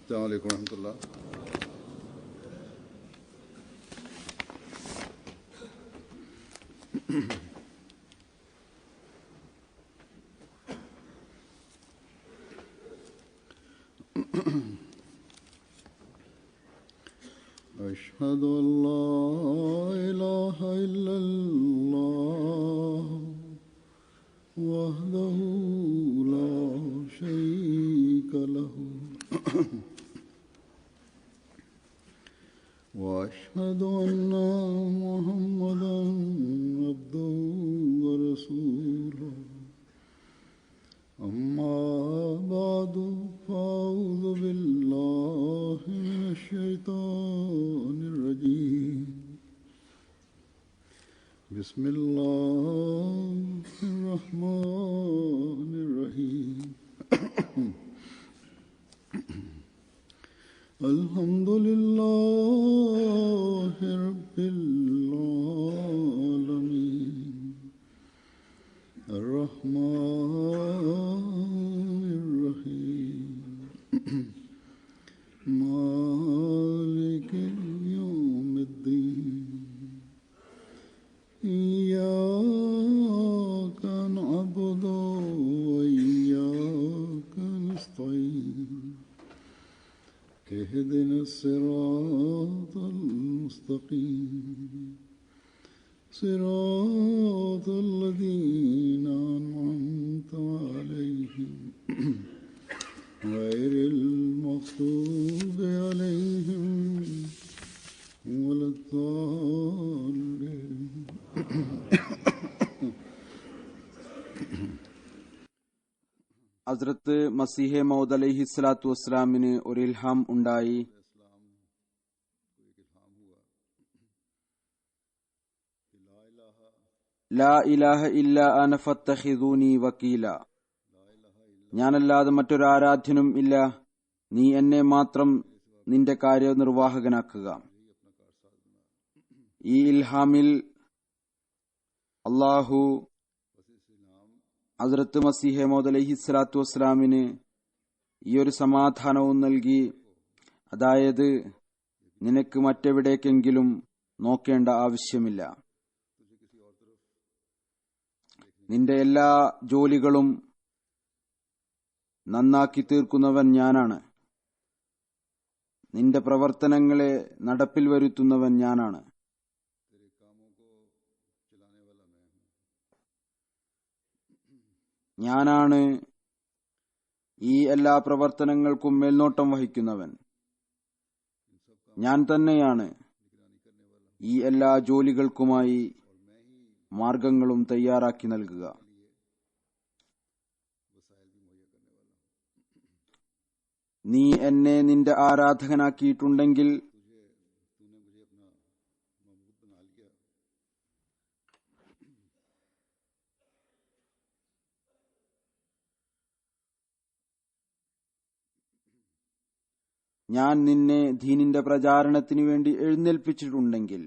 السلام عليكم ورحمة الله. أشهد أن لا إله إلا الله وحده لا شريك له وأشهد أن محمدا عبده ورسوله أما بعد فأعوذ بالله من الشيطان الرجيم بسم الله الرحمن الرحيم الحمد لله رب العالمين الرحمن الرحيم مالك يوم الدين إياك نعبد وإياك نستعين اهدنا الصراط المستقيم صراط الذين أنعمت عليهم غير المغضوب عليهم ولا الضالين. ഹസ്രത്ത് മസീഹെ മൗദ് അലൈഹി സ്വലാത്തു വസ്സലാമിന് ഒരു ഇൽഹാം ഉണ്ടായി. ലാ ഇലാഹ ഇല്ലാ അന ഫത്തഖിദൂനി വക്കീല, ഞാനല്ലാതെ മറ്റൊരാരാധ്യനും ഇല്ല, നീ എന്നെ മാത്രം നിന്റെ കാര്യനിർവാഹകനാക്കുക. ഈ ഇൽഹാമിൽ അള്ളാഹു ഹസ്രത്ത് മസീഹെ മൗദ് അലൈഹി സ്വലാത്തു വസ്സലാമിന് ഈ ഒരു സമാധാനവും നൽകി. അതായത്, നിനക്ക് മറ്റെവിടേക്കെങ്കിലും നോക്കേണ്ട ആവശ്യമില്ല. നിന്റെ എല്ലാ ജോലികളും നന്നാക്കി തീർക്കുന്നവൻ ഞാനാണ്. നിന്റെ പ്രവർത്തനങ്ങളെ നടപ്പിൽ വരുത്തുന്നവൻ ഞാനാണ്. ഞാനാണ് ഈ എല്ലാ പ്രവർത്തനങ്ങൾക്കും മേൽനോട്ടം വഹിക്കുന്നവൻ. ഞാൻ തന്നെയാണ് ഈ എല്ലാ ജോലികൾക്കുമായി മാർഗങ്ങളും തയ്യാറാക്കി നൽകുക. നീ എന്നെ നിന്റെ ആരാധകനാക്കിയിട്ടുണ്ടെങ്കിൽ ഞാൻ നിന്നെ ദീനിന്റെ പ്രചാരണത്തിനു വേണ്ടി എഴുന്നേൽപ്പിച്ചിട്ടുണ്ടെങ്കിൽ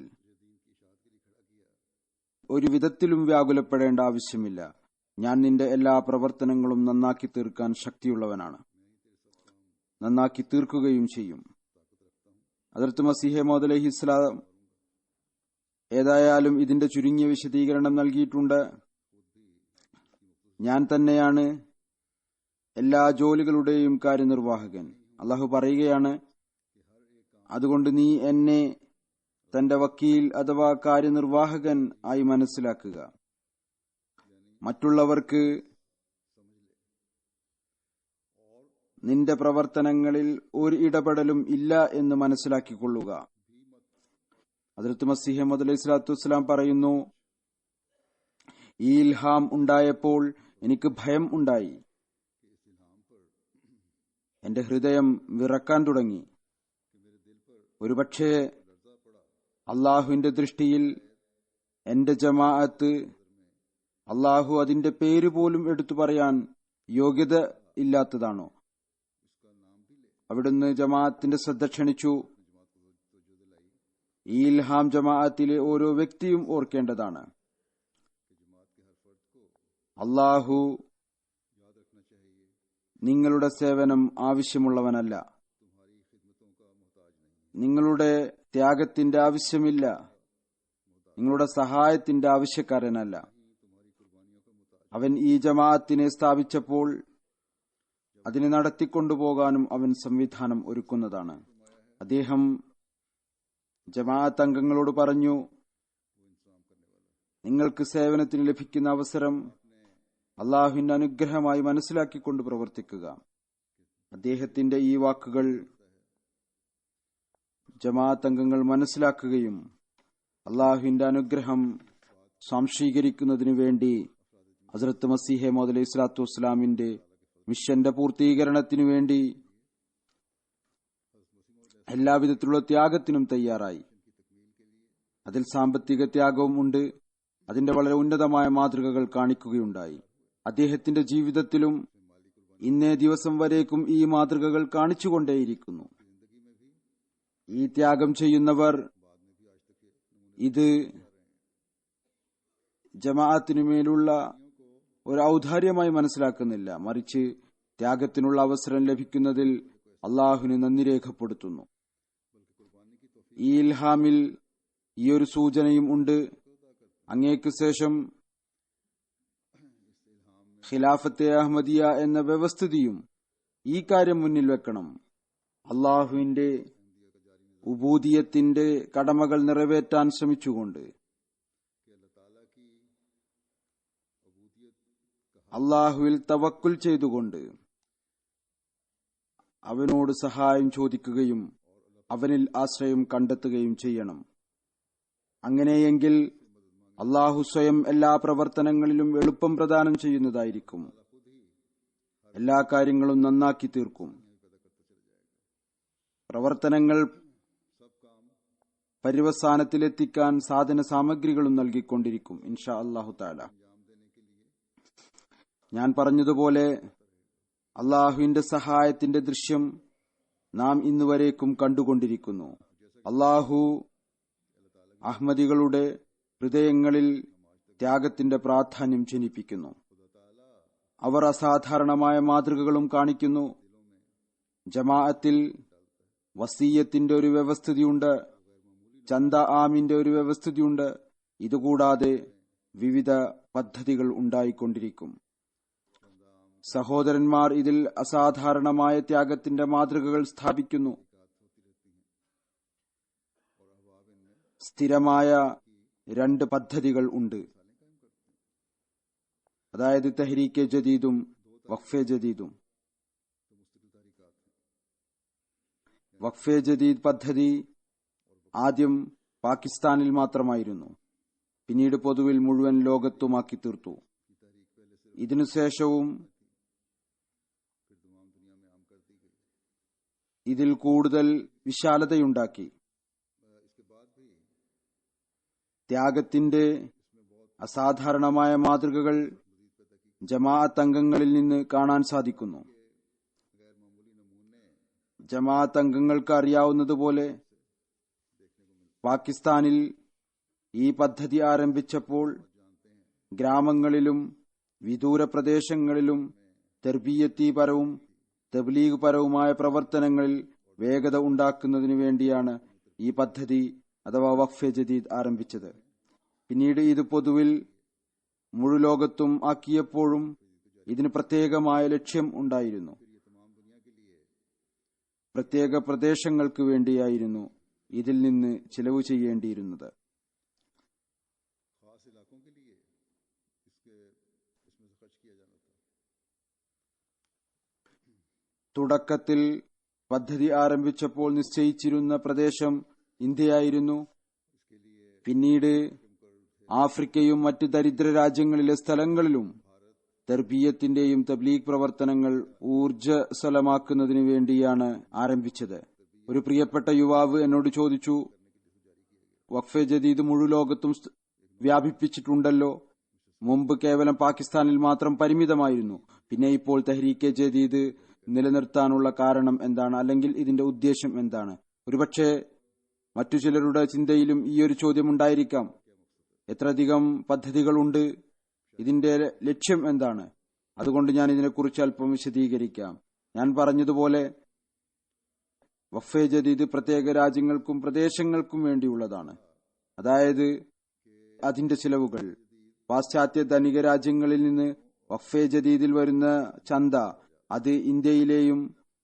ഒരു വിധത്തിലും വ്യാകുലപ്പെടേണ്ട ആവശ്യമില്ല. ഞാൻ നിന്റെ എല്ലാ പ്രവർത്തനങ്ങളും നന്നാക്കി തീർക്കാൻ ശക്തിയുള്ളവനാണ്, നന്നാക്കി തീർക്കുകയും ചെയ്യും. ഹദ്റത്ത് മസീഹെ മൗദ് അലൈഹിസ്സലാം ഏതായാലും ഇതിന്റെ ചുരുങ്ങിയ വിശദീകരണം നൽകിയിട്ടുണ്ട്. ഞാൻ തന്നെയാണ് എല്ലാ ജോലികളുടെയും കാര്യനിർവാഹകൻ. അള്ളാഹു പറയുകയാണ്, അതുകൊണ്ട് നീ എന്നെ തന്റെ വക്കീൽ അഥവാ കാര്യനിർവാഹകൻ ആയി മനസ്സിലാക്കുക. മറ്റുള്ളവർക്ക് നിന്റെ പ്രവർത്തനങ്ങളിൽ ഒരു ഇടപെടലും ഇല്ല എന്ന് മനസ്സിലാക്കിക്കൊള്ളുക. ഹദ്റത്ത് മസീഹ് മൗഊദ് അലൈഹി സ്വലാത്തു വസ്സലാം പറയുന്നു, ഈ ഇൽഹാം ഉണ്ടായപ്പോൾ എനിക്ക് ഭയം ഉണ്ടായി. എന്റെ ഹൃദയം വിറക്കാൻ തുടങ്ങി. ഒരുപക്ഷെ അള്ളാഹുവിന്റെ ദൃഷ്ടിയിൽ എന്റെ ജമാഅത്ത് അള്ളാഹു അതിന്റെ പേര് പോലും എടുത്തു പറയാൻ യോഗ്യത ഇല്ലാത്തതാണോ? അവിടുന്ന് ജമാഅത്തിന്റെ ശ്രദ്ധ ക്ഷണിച്ചു. ഈ ഇൽഹാം ജമാഅത്തിലെ ഓരോ വ്യക്തിയും ഓർക്കേണ്ടതാണ്. അള്ളാഹു നിങ്ങളുടെ സേവനം ആവശ്യമുള്ളവനല്ല. നിങ്ങളുടെ ത്യാഗത്തിന്റെ ആവശ്യമില്ല, നിങ്ങളുടെ സഹായത്തിന്റെ ആവശ്യക്കാരനല്ല. അവൻ ഈ ജമാഅത്തിനെ സ്ഥാപിച്ചപ്പോൾ അതിനെ നടത്തിക്കൊണ്ടുപോകാനും അവൻ സംവിധാനം ഒരുക്കുന്നതാണ്. അദ്ദേഹം ജമാഅത്ത് അംഗങ്ങളോട് പറഞ്ഞു, നിങ്ങൾക്ക് സേവനത്തിന് ലഭിക്കുന്ന അവസരം അള്ളാഹുവിന്റെ അനുഗ്രഹമായി മനസ്സിലാക്കിക്കൊണ്ട് പ്രവർത്തിക്കുക. അദ്ദേഹത്തിന്റെ ഈ വാക്കുകൾ ജമാഅത്ത് അംഗങ്ങൾ മനസ്സിലാക്കുകയും അള്ളാഹുവിന്റെ അനുഗ്രഹം സ്വാംശീകരിക്കുന്നതിനു വേണ്ടി ഹസ്രത്ത് മസീഹെ മൗഊദ് അലൈഹി സ്വലാത്തു വസ്സലാമിന്റെ മിഷന്റെ പൂർത്തീകരണത്തിനു വേണ്ടി എല്ലാവിധത്തിലുള്ള ത്യാഗത്തിനും തയ്യാറായി. അതിൽ സാമ്പത്തിക ത്യാഗവും ഉണ്ട്. അതിന്റെ വളരെ ഉന്നതമായ മാതൃകകൾ കാണിക്കുകയുണ്ടായി. അദ്ദേഹത്തിന്റെ ജീവിതത്തിലും ഇന്നേ ദിവസം വരേക്കും ഈ മാതൃകകൾ കാണിച്ചുകൊണ്ടേയിരിക്കുന്നു. ഈ ത്യാഗം ചെയ്യുന്നവർ ഇത് ജമാഅത്തിനുമേലുള്ള ഒരു ഔദാര്യമായി മനസ്സിലാക്കുന്നില്ല, മറിച്ച് ത്യാഗത്തിനുള്ള അവസരം ലഭിക്കുന്നതിൽ അള്ളാഹുവിന് നന്ദി രേഖപ്പെടുത്തുന്നു. ഈ ഇൽഹാമിൽ ഈ ഒരു സൂചനയും ഉണ്ട്. അങ്ങേക്ക് ശേഷം ഖിലാഫത്തെ അഹമ്മദിയ എന്ന വ്യവസ്ഥിതിയും ഈ കാര്യം മുന്നിൽ വെക്കണം. അള്ളാഹുവിന്റെ ഉബൂദിയത്തിന്റെ കടമകൾ നിറവേറ്റാൻ ശ്രമിച്ചുകൊണ്ട് അള്ളാഹുവിൽ തവക്കുൽ ചെയ്തുകൊണ്ട് അവനോട് സഹായം ചോദിക്കുകയും അവനിൽ ആശ്രയം കണ്ടെത്തുകയും ചെയ്യണം. അങ്ങനെയെങ്കിൽ അള്ളാഹു സ്വയം എല്ലാ പ്രവർത്തനങ്ങളിലും എളുപ്പം പ്രദാനം ചെയ്യുന്നതായിരിക്കും. എല്ലാ കാര്യങ്ങളും നന്നാക്കി തീർക്കും. പ്രവർത്തനങ്ങൾ പര്യവസാനത്തിലെത്തിക്കാൻ സാധന സാമഗ്രികളും നൽകിക്കൊണ്ടിരിക്കും ഇൻഷാ അല്ലാഹു തആല. ഞാൻ പറഞ്ഞതുപോലെ അള്ളാഹുവിന്റെ സഹായത്തിന്റെ ദൃശ്യം നാം ഇന്നുവരേക്കും കണ്ടുകൊണ്ടിരിക്കുന്നു. അള്ളാഹു അഹ്മദികളുടെ ഹൃദയങ്ങളിൽ ത്യാഗത്തിന്റെ പ്രാധാന്യം ജനിപ്പിക്കുന്നു. അവർ അസാധാരണമായ മാതൃകകളും കാണിക്കുന്നു. ജമാഅത്തിൽ വസീയത്തിന്റെ ഒരു വ്യവസ്ഥിതിയുണ്ട്, ചന്ത ആമിന്റെ ഒരു വ്യവസ്ഥിതിയുണ്ട്. ഇതുകൂടാതെ വിവിധ പദ്ധതികൾ ഉണ്ടായിക്കൊണ്ടിരിക്കും. സഹോദരന്മാർ ഇതിൽ അസാധാരണമായ ത്യാഗത്തിന്റെ മാതൃകകൾ സ്ഥാപിക്കുന്നു. സ്ഥിരമായ 2 പദ്ധതികൾ ഉണ്ട്, അതായത് തഹ്രീക്കെ ജദീദും വഖഫെ ജദീദും. വഖഫെ ജദീദ് പദ്ധതി ആദ്യം പാകിസ്ഥാനിൽ മാത്രമായിരുന്നു, പിന്നീട് പൊതുവിൽ മുഴുവൻ ലോകത്തുമാക്കി തീർത്തു. ഇതിനുശേഷവും ഇതിൽ കൂടുതൽ വിശാലതയുണ്ടാക്കി. ത്യാഗത്തിന്റെ അസാധാരണമായ മാതൃകകൾ ജമാഅത്ത് അംഗങ്ങളിൽ നിന്ന് കാണാൻ സാധിക്കുന്നു. ജമാഅത്ത് അംഗങ്ങൾക്ക് അറിയാവുന്നതുപോലെ പാകിസ്ഥാനിൽ ഈ പദ്ധതി ആരംഭിച്ചപ്പോൾ ഗ്രാമങ്ങളിലും വിദൂര പ്രദേശങ്ങളിലും തർബീയത്തിപരവും തബ്ലീഗ് പരവുമായ പ്രവർത്തനങ്ങളിൽ വേഗത ഉണ്ടാക്കുന്നതിനു വേണ്ടിയാണ് ഈ പദ്ധതി അഥവാ വഖഫെ ജദീദ് ആരംഭിച്ചത്. പിന്നീട് ഇത് പൊതുവിൽ മുഴുലോകത്തും ആക്കിയപ്പോഴും ഇതിന് പ്രത്യേകമായ ലക്ഷ്യം ഉണ്ടായിരുന്നു. പ്രത്യേക പ്രദേശങ്ങൾക്ക് വേണ്ടിയായിരുന്നു ഇതിൽ നിന്ന് ചിലവ് ചെയ്യേണ്ടിയിരുന്നത്. തുടക്കത്തിൽ പദ്ധതി ആരംഭിച്ചപ്പോൾ നിശ്ചയിച്ചിരുന്ന പ്രദേശം ഇന്ത്യയായിരുന്നു. പിന്നീട് ആഫ്രിക്കയും മറ്റ് ദരിദ്ര രാജ്യങ്ങളിലെ സ്ഥലങ്ങളിലും തർബീയത്തിന്റെയും തബ്ലീഗ് പ്രവർത്തനങ്ങൾ ഊർജ്ജസ്വലമാക്കുന്നതിനു വേണ്ടിയാണ് ആരംഭിച്ചത്. ഒരു പ്രിയപ്പെട്ട യുവാവ് എന്നോട് ചോദിച്ചു, വഖഫെ ജദീദ് മുഴുലോകത്തും വ്യാപിപ്പിച്ചിട്ടുണ്ടല്ലോ, മുമ്പ് കേവലം പാകിസ്ഥാനിൽ മാത്രം പരിമിതമായിരുന്നു, പിന്നെ ഇപ്പോൾ തഹ്രീക്കെ ജദീദ് നിലനിർത്താനുള്ള കാരണം എന്താണ്, അല്ലെങ്കിൽ ഇതിന്റെ ഉദ്ദേശം എന്താണ്? ഒരുപക്ഷെ മറ്റു ചിലരുടെ ചിന്തയിലും ഈ ഒരു ചോദ്യം ഉണ്ടായിരിക്കാം. എത്രയധികം പദ്ധതികളുണ്ട്, ഇതിന്റെ ലക്ഷ്യം എന്താണ്? അതുകൊണ്ട് ഞാൻ ഇതിനെക്കുറിച്ച് അല്പം വിശദീകരിക്കാം. ഞാൻ പറഞ്ഞതുപോലെ വഖഫെ ജദീദ് പ്രത്യേക രാജ്യങ്ങൾക്കും പ്രദേശങ്ങൾക്കും വേണ്ടിയുള്ളതാണ്. അതായത് അതിന്റെ ചിലവുകൾ പാശ്ചാത്യ ധനിക രാജ്യങ്ങളിൽ നിന്ന് വഖഫെ ജദീദിൽ വരുന്ന ചന്ത അത് ഇന്ത്യയിലെയും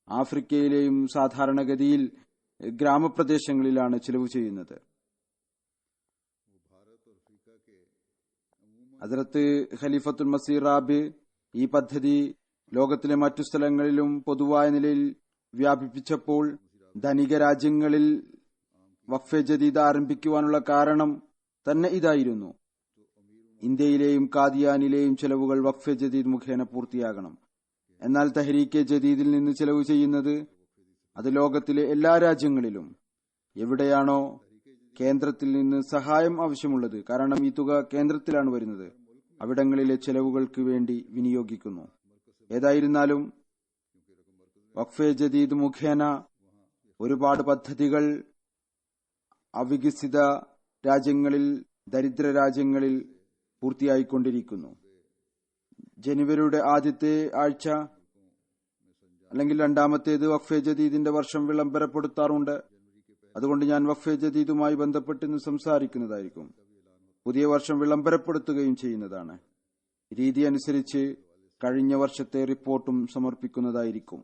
ആഫ്രിക്കയിലെയും സാധാരണഗതിയിൽ ഗ്രാമപ്രദേശങ്ങളിലാണ് ചിലവ് ചെയ്യുന്നത്. ഹദ്റത്ത് ഖലീഫത്തുൽ മസീഹ് റാബി ഈ പദ്ധതി ലോകത്തിലെ മറ്റു സ്ഥലങ്ങളിലും പൊതുവായ നിലയിൽ വ്യാപിപ്പിച്ചപ്പോൾ ധനിക രാജ്യങ്ങളിൽ വഖഫെ ജദീദ് ആരംഭിക്കുവാനുള്ള കാരണം തന്നെ ഇതായിരുന്നു. ഇന്ത്യയിലെയും കാദിയാനിലെയും ചെലവുകൾ വഖഫെ ജദീദ് മുഖേന പൂർത്തിയാകണം. എന്നാൽ തഹരീക്കെ ജദീദിൽ നിന്ന് ചെലവ് ചെയ്യുന്നത് അത് ലോകത്തിലെ എല്ലാ രാജ്യങ്ങളിലും എവിടെയാണോ കേന്ദ്രത്തിൽ നിന്ന് സഹായം ആവശ്യമുള്ളത്, കാരണം ഈ തുക കേന്ദ്രത്തിലാണ് വരുന്നത്, അവിടങ്ങളിലെ ചെലവുകൾക്ക് വേണ്ടി വിനിയോഗിക്കുന്നു. ഏതായിരുന്നാലും വഖഫെ ജദീദ് മുഖേന ഒരുപാട് പദ്ധതികൾ അവികസിത രാജ്യങ്ങളിൽ, ദരിദ്ര രാജ്യങ്ങളിൽ പൂർത്തിയായിക്കൊണ്ടിരിക്കുന്നു. ജനുവരിയുടെ ആദ്യത്തെ ആഴ്ച അല്ലെങ്കിൽ രണ്ടാമത്തേത് വഖഫെ ജദീദിന്റെ വർഷം വിളംബരപ്പെടുത്താറുണ്ട്. അതുകൊണ്ട് ഞാൻ വഖഫെ ജദീദുമായി ബന്ധപ്പെട്ട് ഇന്ന് സംസാരിക്കുന്നതായിരിക്കും. പുതിയ വർഷം വിളംബരപ്പെടുത്തുകയും ചെയ്യുന്നതാണ്. രീതി അനുസരിച്ച് കഴിഞ്ഞ വർഷത്തെ റിപ്പോർട്ടും സമർപ്പിക്കുന്നതായിരിക്കും.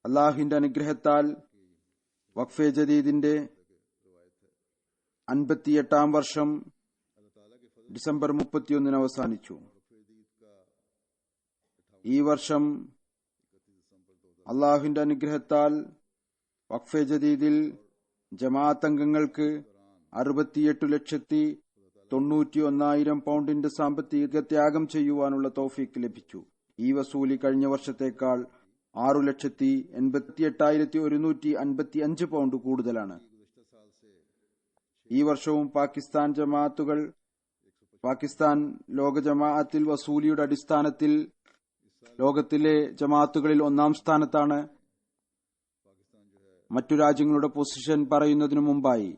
അള്ളാഹുവിന്റെ അനുഗ്രഹത്താൽ വഖഫെ ജദീദിന്റെ 58-ാം വർഷം ഡിസംബർ 31 അവസാനിച്ചു. ഈ വർഷം അള്ളാഹുവിന്റെ അനുഗ്രഹത്താൽ വഖഫെ ജദീദിൽ ജമാഅത്ത് അംഗങ്ങൾക്ക് 68,91,000 പൗണ്ടിന്റെ സാമ്പത്തിക ത്യാഗം ചെയ്യുവാനുള്ള തൗഫീക്ക് ലഭിച്ചു. ഈ വസൂലി കഴിഞ്ഞ വർഷത്തേക്കാൾ 6,88,155 പൗണ്ട് കൂടുതലാണ്. ഈ വർഷവും പാകിസ്ഥാൻ ലോക ജമാഅത്തിൽ വസൂലിയുടെ അടിസ്ഥാനത്തിൽ ലോകത്തിലെ ജമാഅത്തുകളിൽ 1-ാം സ്ഥാനത്താണ്. മറ്റു രാജ്യങ്ങളുടെ പൊസിഷൻ പറയുന്നതിനു മുമ്പായി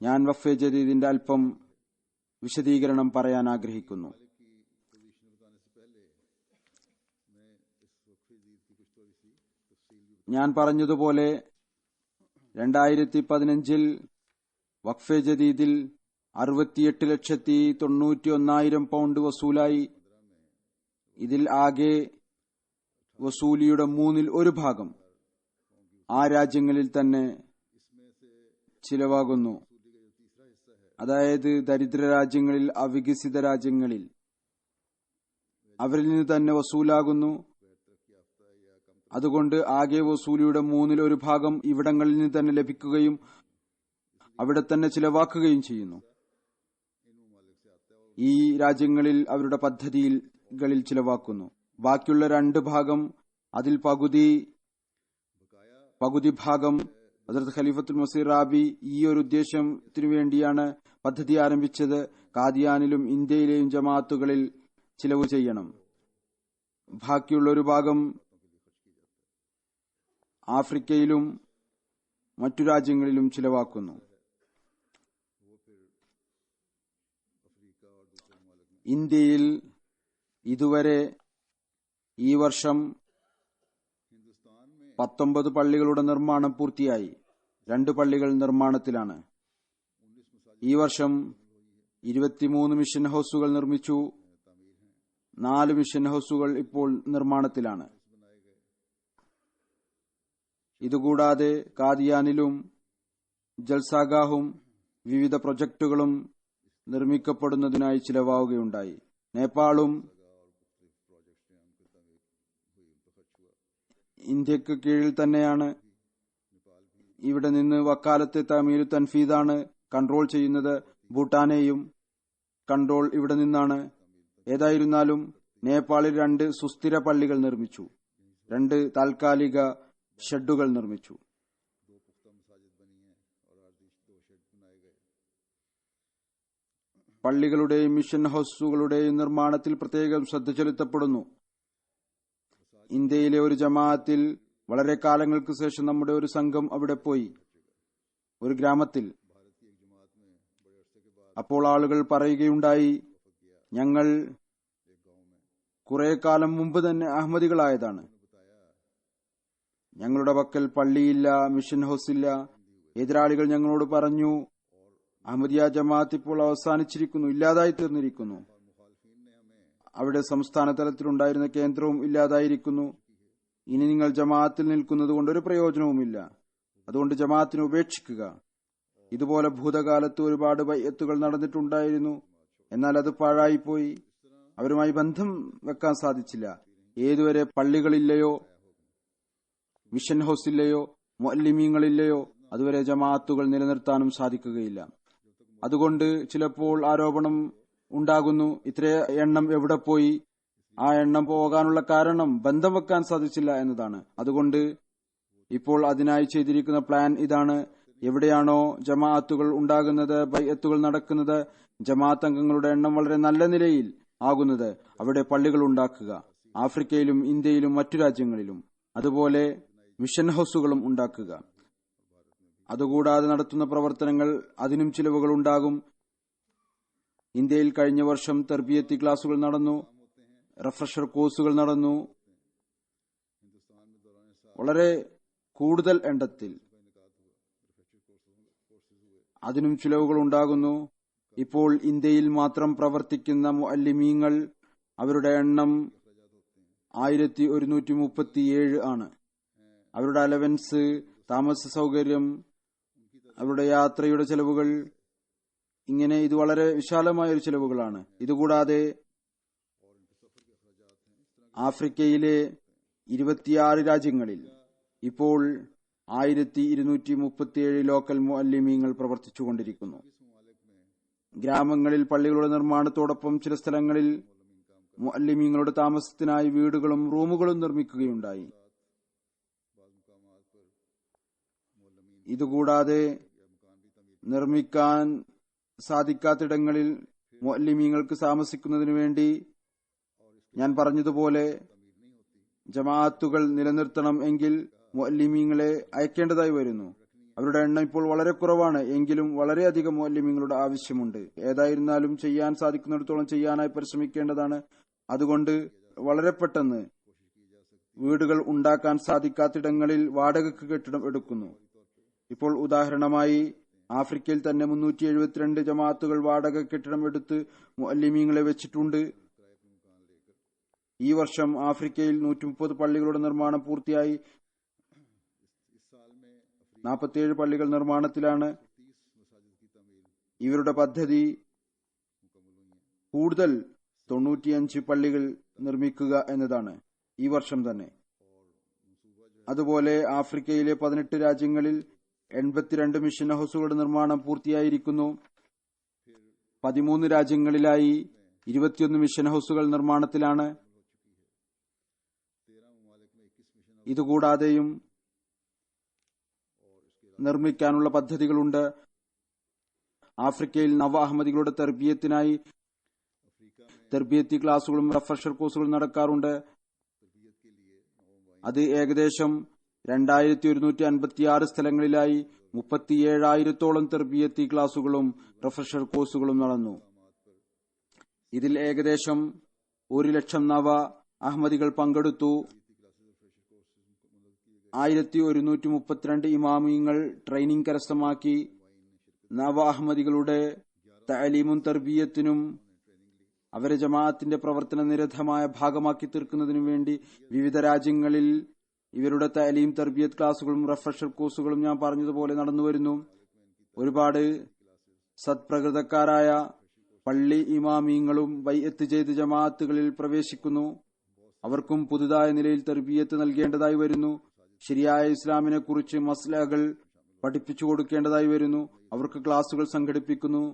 ഞാൻ വഖഫെ ജദീദിന്റെ അല്പം വിശദീകരണം പറയാൻ ആഗ്രഹിക്കുന്നു. ഞാൻ പറഞ്ഞതുപോലെ 2015 വഖഫെ ജദീദിൽ 68,91,000 പൗണ്ട് വസൂലായി. ഇതിൽ ആകെ വസൂലിയുടെ 1/3 ഭാഗം ആ രാജ്യങ്ങളിൽ തന്നെ ചിലവാകുന്നു. അതായത് ദരിദ്ര രാജ്യങ്ങളിൽ, അവികസിത രാജ്യങ്ങളിൽ അവരിൽ നിന്ന് തന്നെ വസൂലാകുന്നു. അതുകൊണ്ട് ആകെ വസൂലിയുടെ 1/3 ഭാഗം ഇവിടങ്ങളിൽ നിന്ന് തന്നെ ലഭിക്കുകയും അവിടെ തന്നെ ചിലവാക്കുകയും ചെയ്യുന്നു. ഈ രാജ്യങ്ങളിൽ അവരുടെ പദ്ധതികളിൽ ചിലവാക്കുന്നു. ബാക്കിയുള്ള 2 ഭാഗം, അതിൽ പകുതി ഭാഗം ഹദ്റത്ത് ഖലീഫത്തുൽ മസീഹ് റാബി ഈ ഒരു ഉദ്ദേശത്തിനു വേണ്ടിയാണ് പദ്ധതി ആരംഭിച്ചത്. കാദിയാനിലും ഇന്ത്യയിലെയും ജമാഅത്തുകളിൽ ചിലവ് ചെയ്യണം. ബാക്കിയുള്ള ഒരു ഭാഗം ആഫ്രിക്കയിലും മറ്റു രാജ്യങ്ങളിലും ചിലവാക്കുന്നു. ഇന്ത്യയിൽ ഇതുവരെ ഈ വർഷം 19 പള്ളികളുടെ നിർമ്മാണം പൂർത്തിയായി. 2 പള്ളികൾ നിർമ്മാണത്തിലാണ്. ഈ വർഷം 23 മിഷൻ ഹൌസുകൾ നിർമ്മിച്ചു. 4 മിഷൻ ഹൌസുകൾ ഇപ്പോൾ നിർമ്മാണത്തിലാണ്. ഇതുകൂടാതെ കാദിയാനിലും ജൽസാഗാഹും വിവിധ പ്രൊജക്ടുകളും നിർമ്മിക്കപ്പെടുന്നതിനായി ചിലവാവുകയുണ്ടായി. നേപ്പാളും ഇന്ത്യക്ക് കീഴിൽ തന്നെയാണ്. ഇവിടെ നിന്ന് വക്കാലത്തെ തമീലു തൻഫീദാണ് കൺട്രോൾ ചെയ്യുന്നത്. ഭൂട്ടാനെയും കൺട്രോൾ ഇവിടെ നിന്നാണ്. ഏതായിരുന്നാലും നേപ്പാളിൽ 2 സുസ്ഥിര പള്ളികൾ നിർമ്മിച്ചു. 2 താൽക്കാലിക ഷെഡുകൾ നിർമ്മിച്ചു. പള്ളികളുടെയും മിഷൻ ഹൌസുകളുടെയും നിർമ്മാണത്തിൽ പ്രത്യേകം ശ്രദ്ധ ചെലുത്തപ്പെടുന്നു. ഇന്ത്യയിലെ ഒരു ജമാഅത്തിൽ വളരെ കാലങ്ങൾക്ക് ശേഷം നമ്മുടെ ഒരു സംഘം അവിടെ പോയി, ഒരു ഗ്രാമത്തിൽ. അപ്പോൾ ആളുകൾ പറയുകയുണ്ടായി, ഞങ്ങൾ കുറെ കാലം മുമ്പ് തന്നെ അഹമ്മദികളായതാണ്. ഞങ്ങളുടെ പക്കൽ പള്ളിയില്ല, മിഷൻ ഹൗസ് ഇല്ല. എതിരാളികൾ ഞങ്ങളോട് പറഞ്ഞു, അഹമ്മദിയ ജമാഅത്ത് ഇപ്പോൾ അവസാനിച്ചിരിക്കുന്നു, ഇല്ലാതായി തീർന്നിരിക്കുന്നു. അവിടെ സംസ്ഥാന തലത്തിലുണ്ടായിരുന്ന കേന്ദ്രവും ഇല്ലാതായിരിക്കുന്നു. ഇനി നിങ്ങൾ ജമാഅത്തിൽ നിൽക്കുന്നത് കൊണ്ട് ഒരു പ്രയോജനവുമില്ല. അതുകൊണ്ട് ജമാഅത്തിനെ ഉപേക്ഷിക്കുക. ഇതുപോലെ ഭൂതകാലത്ത് ഒരുപാട് ബൈഅത്തുകൾ നടന്നിട്ടുണ്ടായിരുന്നു. എന്നാൽ അത് പാഴായിപ്പോയി. അവരുമായി ബന്ധം വെക്കാൻ സാധിച്ചില്ല. ഏതുവരെ പള്ളികളില്ലയോ, മിഷൻ ഹൗസ് ഇല്ലയോ, മുഅല്ലിമീങ്ങളില്ലയോ, അതുവരെ ജമാഅത്തുകൾ നിലനിർത്താനും സാധിക്കുകയില്ല. അതുകൊണ്ട് ചിലപ്പോൾ ആരോപണം ഉണ്ടാകുന്നു, ഇത്ര എണ്ണം എവിടെ പോയി? ആ എണ്ണം പോകാനുള്ള കാരണം ബന്ധം വെക്കാൻ സാധിച്ചില്ല എന്നതാണ്. അതുകൊണ്ട് ഇപ്പോൾ അതിനായി ചെയ്തിരിക്കുന്ന പ്ലാൻ ഇതാണ്: എവിടെയാണോ ജമാഅത്തുകൾ ഉണ്ടാകുന്നത്, ബൈഅത്തുകൾ നടക്കുന്നത്, ജമാഅത്ത് അംഗങ്ങളുടെ എണ്ണം വളരെ നല്ല നിലയിൽ ആകുന്നത്, അവിടെ പള്ളികൾ ഉണ്ടാക്കുക. ആഫ്രിക്കയിലും ഇന്ത്യയിലും മറ്റു രാജ്യങ്ങളിലും അതുപോലെ മിഷൻ ഹൗസുകളും ഉണ്ടാക്കുക. അതുകൂടാതെ നടത്തുന്ന പ്രവർത്തനങ്ങൾ, അതിനും ചിലവുകൾ ഉണ്ടാകും. ഇന്ത്യയിൽ കഴിഞ്ഞ വർഷം തർബിയത്തി ക്ലാസുകൾ നടന്നു, റിഫ്രഷർ കോഴ്സുകൾ നടന്നു, വളരെ കൂടുതൽ എണ്ണത്തിൽ. അതിനും ചിലവുകൾ ഉണ്ടാകുന്നു. ഇപ്പോൾ ഇന്ത്യയിൽ മാത്രം പ്രവർത്തിക്കുന്ന മുഅല്ലിമീങ്ങൾ, അവരുടെ എണ്ണം 1137 ആണ്. അവരുടെ അലവൻസ്, താമസ സൗകര്യം, അവരുടെ യാത്രയുടെ ചെലവുകൾ, ഇങ്ങനെ ഇത് വളരെ വിശാലമായ ഒരു ചെലവുകളാണ്. ഇതുകൂടാതെ ആഫ്രിക്കയിലെ 26 രാജ്യങ്ങളിൽ ഇപ്പോൾ 1237 ലോക്കൽ മുഅല്ലിമീങ്ങൾ പ്രവർത്തിച്ചുകൊണ്ടിരിക്കുന്നു. ഗ്രാമങ്ങളിൽ പള്ളികളുടെ നിർമ്മാണത്തോടൊപ്പം ചില സ്ഥലങ്ങളിൽ മുഅല്ലിമീങ്ങളുടെ താമസത്തിനായി വീടുകളും റൂമുകളും നിർമ്മിക്കുകയുണ്ടായി. ഇതുകൂടാതെ നിർമ്മിക്കാൻ സാധിക്കാത്തിടങ്ങളിൽ മുഅല്ലിമീങ്ങൾക്ക് താമസിക്കുന്നതിനു വേണ്ടി, ഞാൻ പറഞ്ഞതുപോലെ, ജമാഅത്തുകൾ നിലനിർത്തണം എങ്കിൽ മുഅല്ലിമീങ്ങളെ അയക്കേണ്ടതായി വരുന്നു. അവരുടെ എണ്ണം ഇപ്പോൾ വളരെ കുറവാണ്. എങ്കിലും വളരെയധികം മുഅല്ലിമീങ്ങളുടെ ആവശ്യമുണ്ട്. ഏതായിരുന്നാലും ചെയ്യാൻ സാധിക്കുന്നിടത്തോളം ചെയ്യാനായി പരിശ്രമിക്കേണ്ടതാണ്. അതുകൊണ്ട് വളരെ പെട്ടെന്ന് വീടുകൾ ഉണ്ടാക്കാൻ സാധിക്കാത്തിടങ്ങളിൽ വാടകയ്ക്ക് കെട്ടിടം എടുക്കുന്നു. ഇപ്പോൾ ഉദാഹരണമായി ആഫ്രിക്കയിൽ തന്നെ 372 ജമാഅത്തുകൾ വാടക കെട്ടിടം എടുത്ത് മുഅല്ലിമീങ്ങളെ വെച്ചിട്ടുണ്ട്. ഈ വർഷം ആഫ്രിക്കയിൽ 130 പള്ളികളുടെ നിർമ്മാണം പൂർത്തിയായി. 47 പള്ളികൾ നിർമ്മാണത്തിലാണ്. ഇവരുടെ പദ്ധതി കൂടുതൽ 95 പള്ളികൾ നിർമ്മിക്കുക എന്നതാണ് ഈ വർഷം തന്നെ. അതുപോലെ ആഫ്രിക്കയിലെ 18 രാജ്യങ്ങളിൽ 82 മിഷൻ ഹൗസുകളുടെ നിർമ്മാണം പൂർത്തിയായിരിക്കുന്നു. 13 രാജ്യങ്ങളിലായി 21 മിഷൻ ഹൗസുകൾ നിർമ്മാണത്തിലാണ്. ഇതുകൂടാതെയും നിർമ്മിക്കാനുള്ള പദ്ധതികളുണ്ട്. ആഫ്രിക്കയിൽ നവ അഹമ്മദികളുടെ തർബിയത്തിനായി തർബിയത്തി ക്ലാസുകളും റിഫ്രഷർ കോഴ്സുകളും നടക്കാറുണ്ട്. അത് ഏകദേശം 2156 സ്ഥലങ്ങളിലായി 37,000-ഓളം തർബിയത്തി ക്ലാസുകളും റിഫ്രഷർ കോഴ്സുകളും നടന്നു. ഇതിൽ ഏകദേശം 1,00,000 നവ അഹമ്മദികൾ പങ്കെടുത്തു. 1132 ഇമാമിയങ്ങൾ ട്രെയിനിംഗ് കരസ്ഥമാക്കി. നവ അഹമ്മദികളുടെ തഅലീമും തർബിയത്തിനും അവരെ ജമാഅത്തിന്റെ പ്രവർത്തന നിരതമായ ഭാഗമാക്കി തീർക്കുന്നതിനു വേണ്ടി വിവിധ രാജ്യങ്ങളിൽ ഇവരുടെ തഅലീം തർബിയത്ത് ക്ലാസുകളും റിഫ്രഷർ കോഴ്സുകളും ഞാൻ പറഞ്ഞതുപോലെ നടന്നുവരുന്നു. ഒരുപാട് സത്പ്രകൃതക്കാരായ പള്ളി ഇമാമിയങ്ങളും ബൈഅത്ത് ചെയ്ത് ജമാഅത്തുകളിൽ പ്രവേശിക്കുന്നു. അവർക്കും പുതുതായ നിലയിൽ തർബിയത്ത് നൽകേണ്ടതായി വരുന്നു. ശരിയായ ഇസ്ലാമിനെ കുറിച്ച് മസ്ലഹകൾ പഠിപ്പിച്ചു കൊടുക്കേണ്ടതായി വരുന്നു. അവർക്ക് ക്ലാസുകൾ സംഘടിപ്പിക്കുന്നു.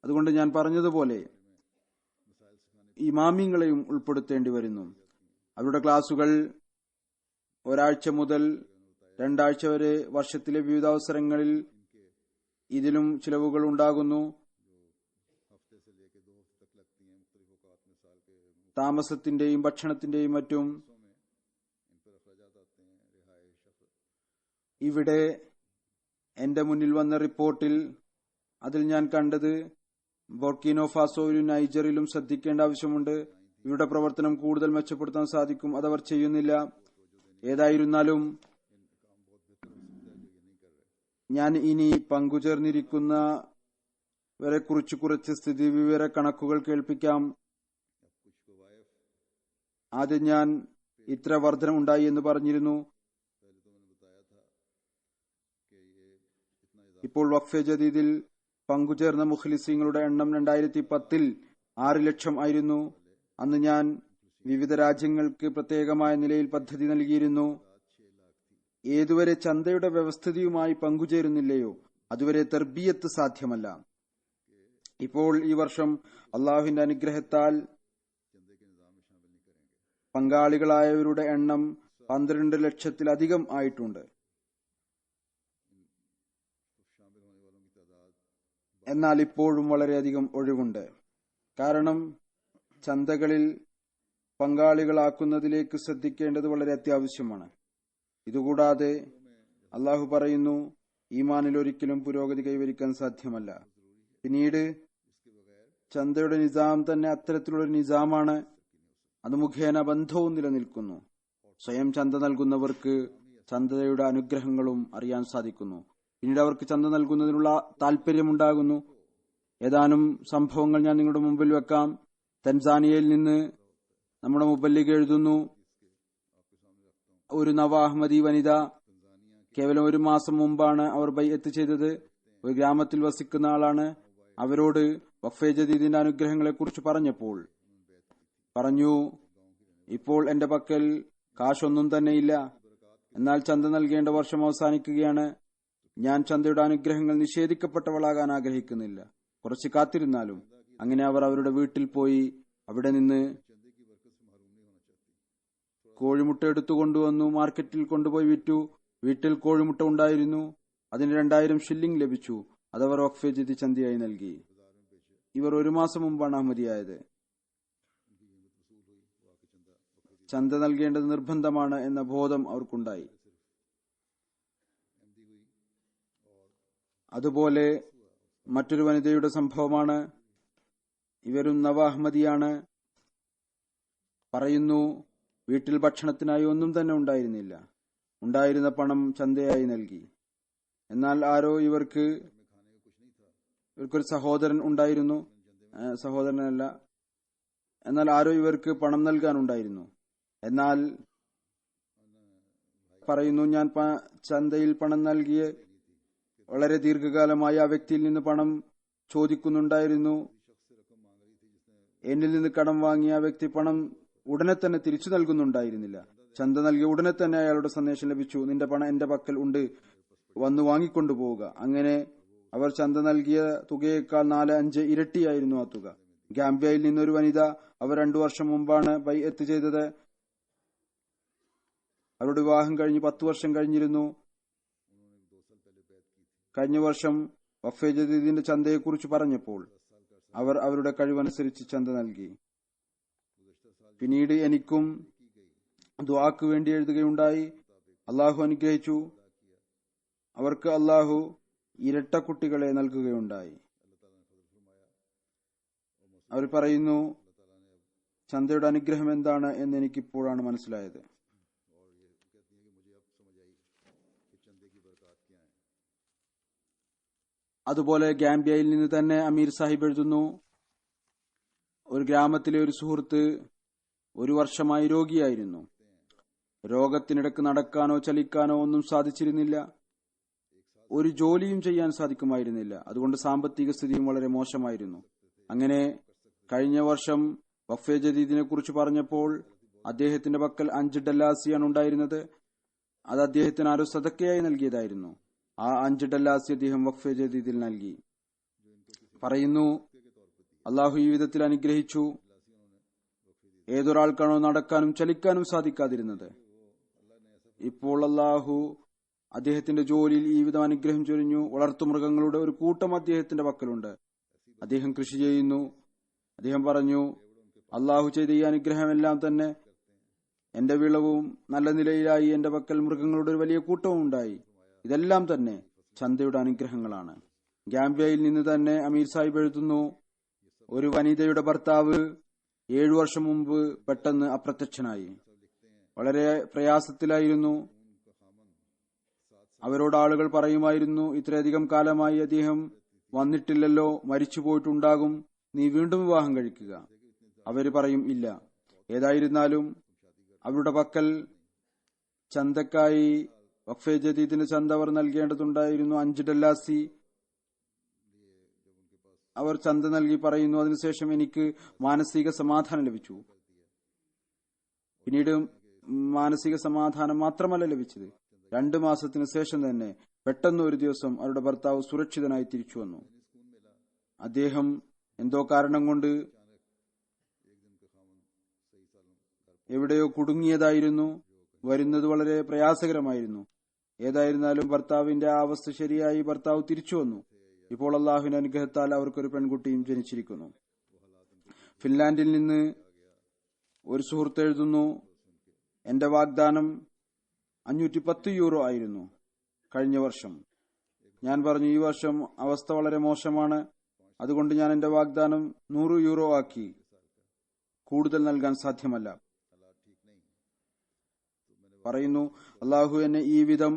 അതുകൊണ്ട് ഞാൻ പറഞ്ഞതുപോലെ ഇമാമിങ്ങളെയും ഉൾപ്പെടുത്തേണ്ടി വരുന്നു. അവരുടെ ക്ലാസുകൾ ഒരാഴ്ച മുതൽ 2 ആഴ്ച വരെ വർഷത്തിലെ വിവിധ അവസരങ്ങളിൽ ഇതിലും ചിലവുകൾ ഉണ്ടാകുന്നു. താമസത്തിന്റെയും ഭക്ഷണത്തിന്റെയും മറ്റും. ഇവിടെ എന്റെ മുന്നിൽ വന്ന റിപ്പോർട്ടിൽ അതിൽ ഞാൻ കണ്ടത് ബുർക്കിനോ ഫാസോയിലും നൈജറിലും ശ്രദ്ധിക്കേണ്ട ആവശ്യമുണ്ട്. ഇവരുടെ പ്രവർത്തനം കൂടുതൽ മെച്ചപ്പെടുത്താൻ സാധിക്കും. അതവർ ചെയ്യുന്നില്ല. ഏതായിരുന്നാലും ഞാൻ ഇനി പങ്കുചേർന്നിരിക്കുന്നവരെ കുറിച്ച് കുറച്ച് സ്ഥിതി വിവര കണക്കുകൾ കേൾപ്പിക്കാം. ആദ്യം ഞാൻ ഇത്ര വർധന ഉണ്ടായി എന്ന് പറഞ്ഞിരുന്നു. ഇപ്പോൾ വഖഫെ ജദീദിൽ പങ്കുചേർന്ന മുഖ്ലിസീങ്ങളുടെ എണ്ണം 2010 6 ലക്ഷം ആയിരുന്നു. അന്ന് ഞാൻ വിവിധ രാജ്യങ്ങൾക്ക് പ്രത്യേകമായ നിലയിൽ പദ്ധതി നൽകിയിരുന്നു. ഏതുവരെ ചന്തയുടെ വ്യവസ്ഥിതിയുമായി പങ്കുചേരുന്നില്ലയോ അതുവരെ തർബിയത്ത് സാധ്യമല്ല. ഇപ്പോൾ ഈ വർഷം അള്ളാഹുവിന്റെ അനുഗ്രഹത്താൽ പങ്കാളികളായവരുടെ എണ്ണം 12 ലക്ഷത്തിലധികം ആയിട്ടുണ്ട്. എന്നാൽ ഇപ്പോഴും വളരെയധികം ഒഴിവുണ്ട്. കാരണം ചന്തകളിൽ പങ്കാളികളാക്കുന്നതിലേക്ക് ശ്രദ്ധിക്കേണ്ടത് വളരെ അത്യാവശ്യമാണ്. ഇതുകൂടാതെ അള്ളാഹു പറയുന്നു, ഈമാനിൽ ഒരിക്കലും പുരോഗതി കൈവരിക്കാൻ സാധ്യമല്ല. പിന്നീട് ചന്തയുടെ നിസാം തന്നെ അത്തരത്തിലുള്ള നിസാമാണ്. അത് മുഖേന ബന്ധവും നിലനിൽക്കുന്നു. സ്വയം ചന്ത നൽകുന്നവർക്ക് ചന്തയുടെ അനുഗ്രഹങ്ങളും അറിയാൻ സാധിക്കുന്നു. പിന്നീട് അവർക്ക് ചന്ത നൽകുന്നതിനുള്ള താല്പര്യമുണ്ടാകുന്നു. ഏതാനും സംഭവങ്ങൾ ഞാൻ നിങ്ങളുടെ മുമ്പിൽ വെക്കാം. തൻസാനിയയിൽ നിന്ന് നമ്മുടെ മുബല്ലിഗ് എഴുതുന്നു, ഒരു നവ അഹമ്മദി വനിത കേവലം 1 മാസം മുമ്പാണ് അവർ ബൈഅത്ത് ചെയ്തത്. ഒരു ഗ്രാമത്തിൽ വസിക്കുന്ന ആളാണ്. അവരോട് വഖഫെ ജദീദിന്റെ അനുഗ്രഹങ്ങളെ കുറിച്ച് പറഞ്ഞപ്പോൾ പറഞ്ഞു, ഇപ്പോൾ എന്റെ പക്കൽ കാശൊന്നും തന്നെയില്ല, എന്നാൽ ചന്ത നൽകേണ്ട വർഷം അവസാനിക്കുകയാണ്. ഞാൻ ചന്തയുടെ അനുഗ്രഹങ്ങൾ നിഷേധിക്കപ്പെട്ടവളാകാൻ ആഗ്രഹിക്കുന്നില്ല. കുറച്ച് കാത്തിരുന്നാലും. അങ്ങനെ അവർ അവരുടെ വീട്ടിൽ പോയി അവിടെ നിന്ന് കോഴിമുട്ട എടുത്തുകൊണ്ടുവന്നു. മാർക്കറ്റിൽ കൊണ്ടുപോയി വിറ്റു. വീട്ടിൽ കോഴിമുട്ട ഉണ്ടായിരുന്നു. അതിന് 2000 ഷില്ലിംഗ് ലഭിച്ചു. അതവർ വഖഫെ ജദീദ് ചന്തയായി നൽകി. ഇവർ 1 മാസം മുമ്പാണ് അഹമ്മദിയായത്. ചന്ത നൽകേണ്ടത് നിർബന്ധമാണ് എന്ന ബോധം അവർക്കുണ്ടായി. അതുപോലെ മറ്റൊരു വനിതയുടെ സംഭവമാണ്. ഇവരും നവ അഹമ്മദിയാണ്. പറയുന്നു, വീട്ടിൽ ഭക്ഷണത്തിനായി ഒന്നും തന്നെ ഉണ്ടായിരുന്നില്ല. ഉണ്ടായിരുന്ന പണം ചന്തയായി നൽകി. എന്നാൽ ആരോ ഇവർക്കൊരു സഹോദരൻ ഉണ്ടായിരുന്നു. സഹോദരനല്ല, എന്നാൽ ആരോ ഇവർക്ക് പണം നൽകാനുണ്ടായിരുന്നു. എന്നാൽ പറയുന്നു, ഞാൻ ചന്തയിൽ പണം നൽകിയ വളരെ ദീർഘകാലമായി ആ വ്യക്തിയിൽ നിന്ന് പണം ചോദിക്കുന്നുണ്ടായിരുന്നു. എന്നിൽ നിന്ന് കടം വാങ്ങിയ ആ വ്യക്തി പണം ഉടനെ തന്നെ തിരിച്ചു നൽകുന്നുണ്ടായിരുന്നില്ല. ചന്ത നൽകിയ ഉടനെ തന്നെ അയാളുടെ സന്ദേശം ലഭിച്ചു, നിന്റെ പണം എന്റെ പക്കൽ ഉണ്ട്, വന്നു വാങ്ങിക്കൊണ്ടുപോവുക. അങ്ങനെ അവർ ചന്ത നൽകിയ തുകയേക്കാൾ 4-5 ഇരട്ടിയായിരുന്നു ആ തുക. ഗാംബിയയിൽ നിന്നൊരു വനിത, അവർ 2 വർഷം മുമ്പാണ് ബൈഅത്ത് ചെയ്തത്. അവരുടെ വിവാഹം കഴിഞ്ഞ് 10 വർഷം കഴിഞ്ഞിരുന്നു. കഴിഞ്ഞ വർഷം വഖഫെ ജദീദിന്റെ ചന്തയെക്കുറിച്ച് പറഞ്ഞപ്പോൾ അവർ അവരുടെ കഴിവനുസരിച്ച് ചന്ത നൽകി. പിന്നീട് എനിക്കും ദുആക്ക് വേണ്ടി എഴുതുകയുണ്ടായി. അള്ളാഹു അനുഗ്രഹിച്ചു. അവർക്ക് അള്ളാഹു ഇരട്ട കുട്ടികളെ നൽകുകയുണ്ടായി. അവർ പറയുന്നു, ചന്തയുടെ അനുഗ്രഹം എന്താണ് എന്ന് എനിക്കിപ്പോഴാണ് മനസ്സിലായത്. അതുപോലെ ഗാംബിയയിൽ നിന്ന് തന്നെ അമീർ സാഹിബ് എഴുതുന്നു, ഒരു ഗ്രാമത്തിലെ ഒരു സുഹൃത്ത് 1 വർഷമായി രോഗിയായിരുന്നു. രോഗത്തിനിടക്ക് നടക്കാനോ ചലിക്കാനോ ഒന്നും സാധിച്ചിരുന്നില്ല. ഒരു ജോലിയും ചെയ്യാൻ സാധിക്കുമായിരുന്നില്ല. അതുകൊണ്ട് സാമ്പത്തിക സ്ഥിതിയും വളരെ മോശമായിരുന്നു. അങ്ങനെ കഴിഞ്ഞ വർഷം വഖഫെ ജദീദിനെ കുറിച്ച് പറഞ്ഞപ്പോൾ അദ്ദേഹത്തിന്റെ പക്കൽ 5 ഡല്ലാസിയാണ് ഉണ്ടായിരുന്നത്. അത് അദ്ദേഹത്തിന് ആരോ സദക്കയായി നൽകിയതായിരുന്നു. ആ 5 ഡല്ലാസി അദ്ദേഹം വഖഫെ ജദീദിൽ നൽകി. പറയുന്നു, അള്ളാഹു ഈ വിധത്തിൽ അനുഗ്രഹിച്ചു. ഏതൊരാൾക്കാണോ നടക്കാനും ചലിക്കാനും സാധിക്കാതിരുന്നത്, ഇപ്പോൾ അള്ളാഹു അദ്ദേഹത്തിന്റെ ജോലിയിൽ ഈ വിധം അനുഗ്രഹം ചൊരിഞ്ഞു. വളർത്തുമൃഗങ്ങളുടെ ഒരു കൂട്ടം അദ്ദേഹത്തിന്റെ പക്കലുണ്ട്. അദ്ദേഹം കൃഷി ചെയ്യുന്നു. അദ്ദേഹം പറഞ്ഞു, അള്ളാഹു ചെയ്ത ഈ അനുഗ്രഹമെല്ലാം തന്നെ എന്റെ വിളവും നല്ല നിലയിലായി. എന്റെ പക്കൽ മൃഗങ്ങളുടെ ഒരു വലിയ കൂട്ടവും ഉണ്ടായി. ഇതെല്ലാം തന്നെ ചന്തയുടെ അനുഗ്രഹങ്ങളാണ്. ഗാംബിയയിൽ നിന്ന് തന്നെ അമീർ സാഹിബ് എഴുതുന്നു, ഒരു വനിതയുടെ ഭർത്താവ് 7 വർഷം മുമ്പ് പെട്ടെന്ന് അപ്രത്യക്ഷനായി. വളരെ പ്രയാസത്തിലായിരുന്നു. അവരോട് ആളുകൾ പറയുമായിരുന്നു, ഇത്രയധികം കാലമായി അദ്ദേഹം വന്നിട്ടില്ലല്ലോ, മരിച്ചു പോയിട്ടുണ്ടാകും, നീ വീണ്ടും വിവാഹം കഴിക്കുക. അവര് പറയും ഇല്ല. ഏതായിരുന്നാലും അവരുടെ പക്കൽ ചന്തക്കായി വഖഫെ ജദീദിന് ചന്ത അവർ നൽകേണ്ടതുണ്ടായിരുന്നു. 5 ഡല്ലാസി അവർ ചന്ത നൽകി പറയുന്നു. അതിനുശേഷം എനിക്ക് മാനസിക സമാധാനം ലഭിച്ചു. പിന്നീട് മാനസിക സമാധാനം മാത്രമല്ല ലഭിച്ചത്, 2 മാസത്തിന് ശേഷം തന്നെ പെട്ടെന്ന് ഒരു ദിവസം അവരുടെ ഭർത്താവ് സുരക്ഷിതനായി തിരിച്ചു വന്നു. അദ്ദേഹം എന്തോ കാരണം കൊണ്ട് എവിടെയോ കുടുങ്ങിയതായിരുന്നു. വരുന്നത് വളരെ പ്രയാസകരമായിരുന്നു. ഏതായിരുന്നാലും ഭർത്താവിന്റെ ആ അവസ്ഥ ശരിയായി ഭർത്താവ് തിരിച്ചു വന്നു. ഇപ്പോൾ അള്ളാഹുവിന്റെ അനുഗ്രഹത്താൽ അവർക്കൊരു പെൺകുട്ടിയും ജനിച്ചിരിക്കുന്നു. ഫിൻലാൻഡിൽ നിന്ന് ഒരു സുഹൃത്ത് എഴുതുന്നു, എന്റെ വാഗ്ദാനം 510 യൂറോ ആയിരുന്നു കഴിഞ്ഞ വർഷം. ഞാൻ പറഞ്ഞു, ഈ വർഷം അവസ്ഥ വളരെ മോശമാണ്, അതുകൊണ്ട് ഞാൻ എന്റെ വാഗ്ദാനം 100 യൂറോ ആക്കി. കൂടുതൽ നൽകാൻ സാധ്യമല്ല. പറയുന്നു, അള്ളാഹു എന്നെ ഈ വിധം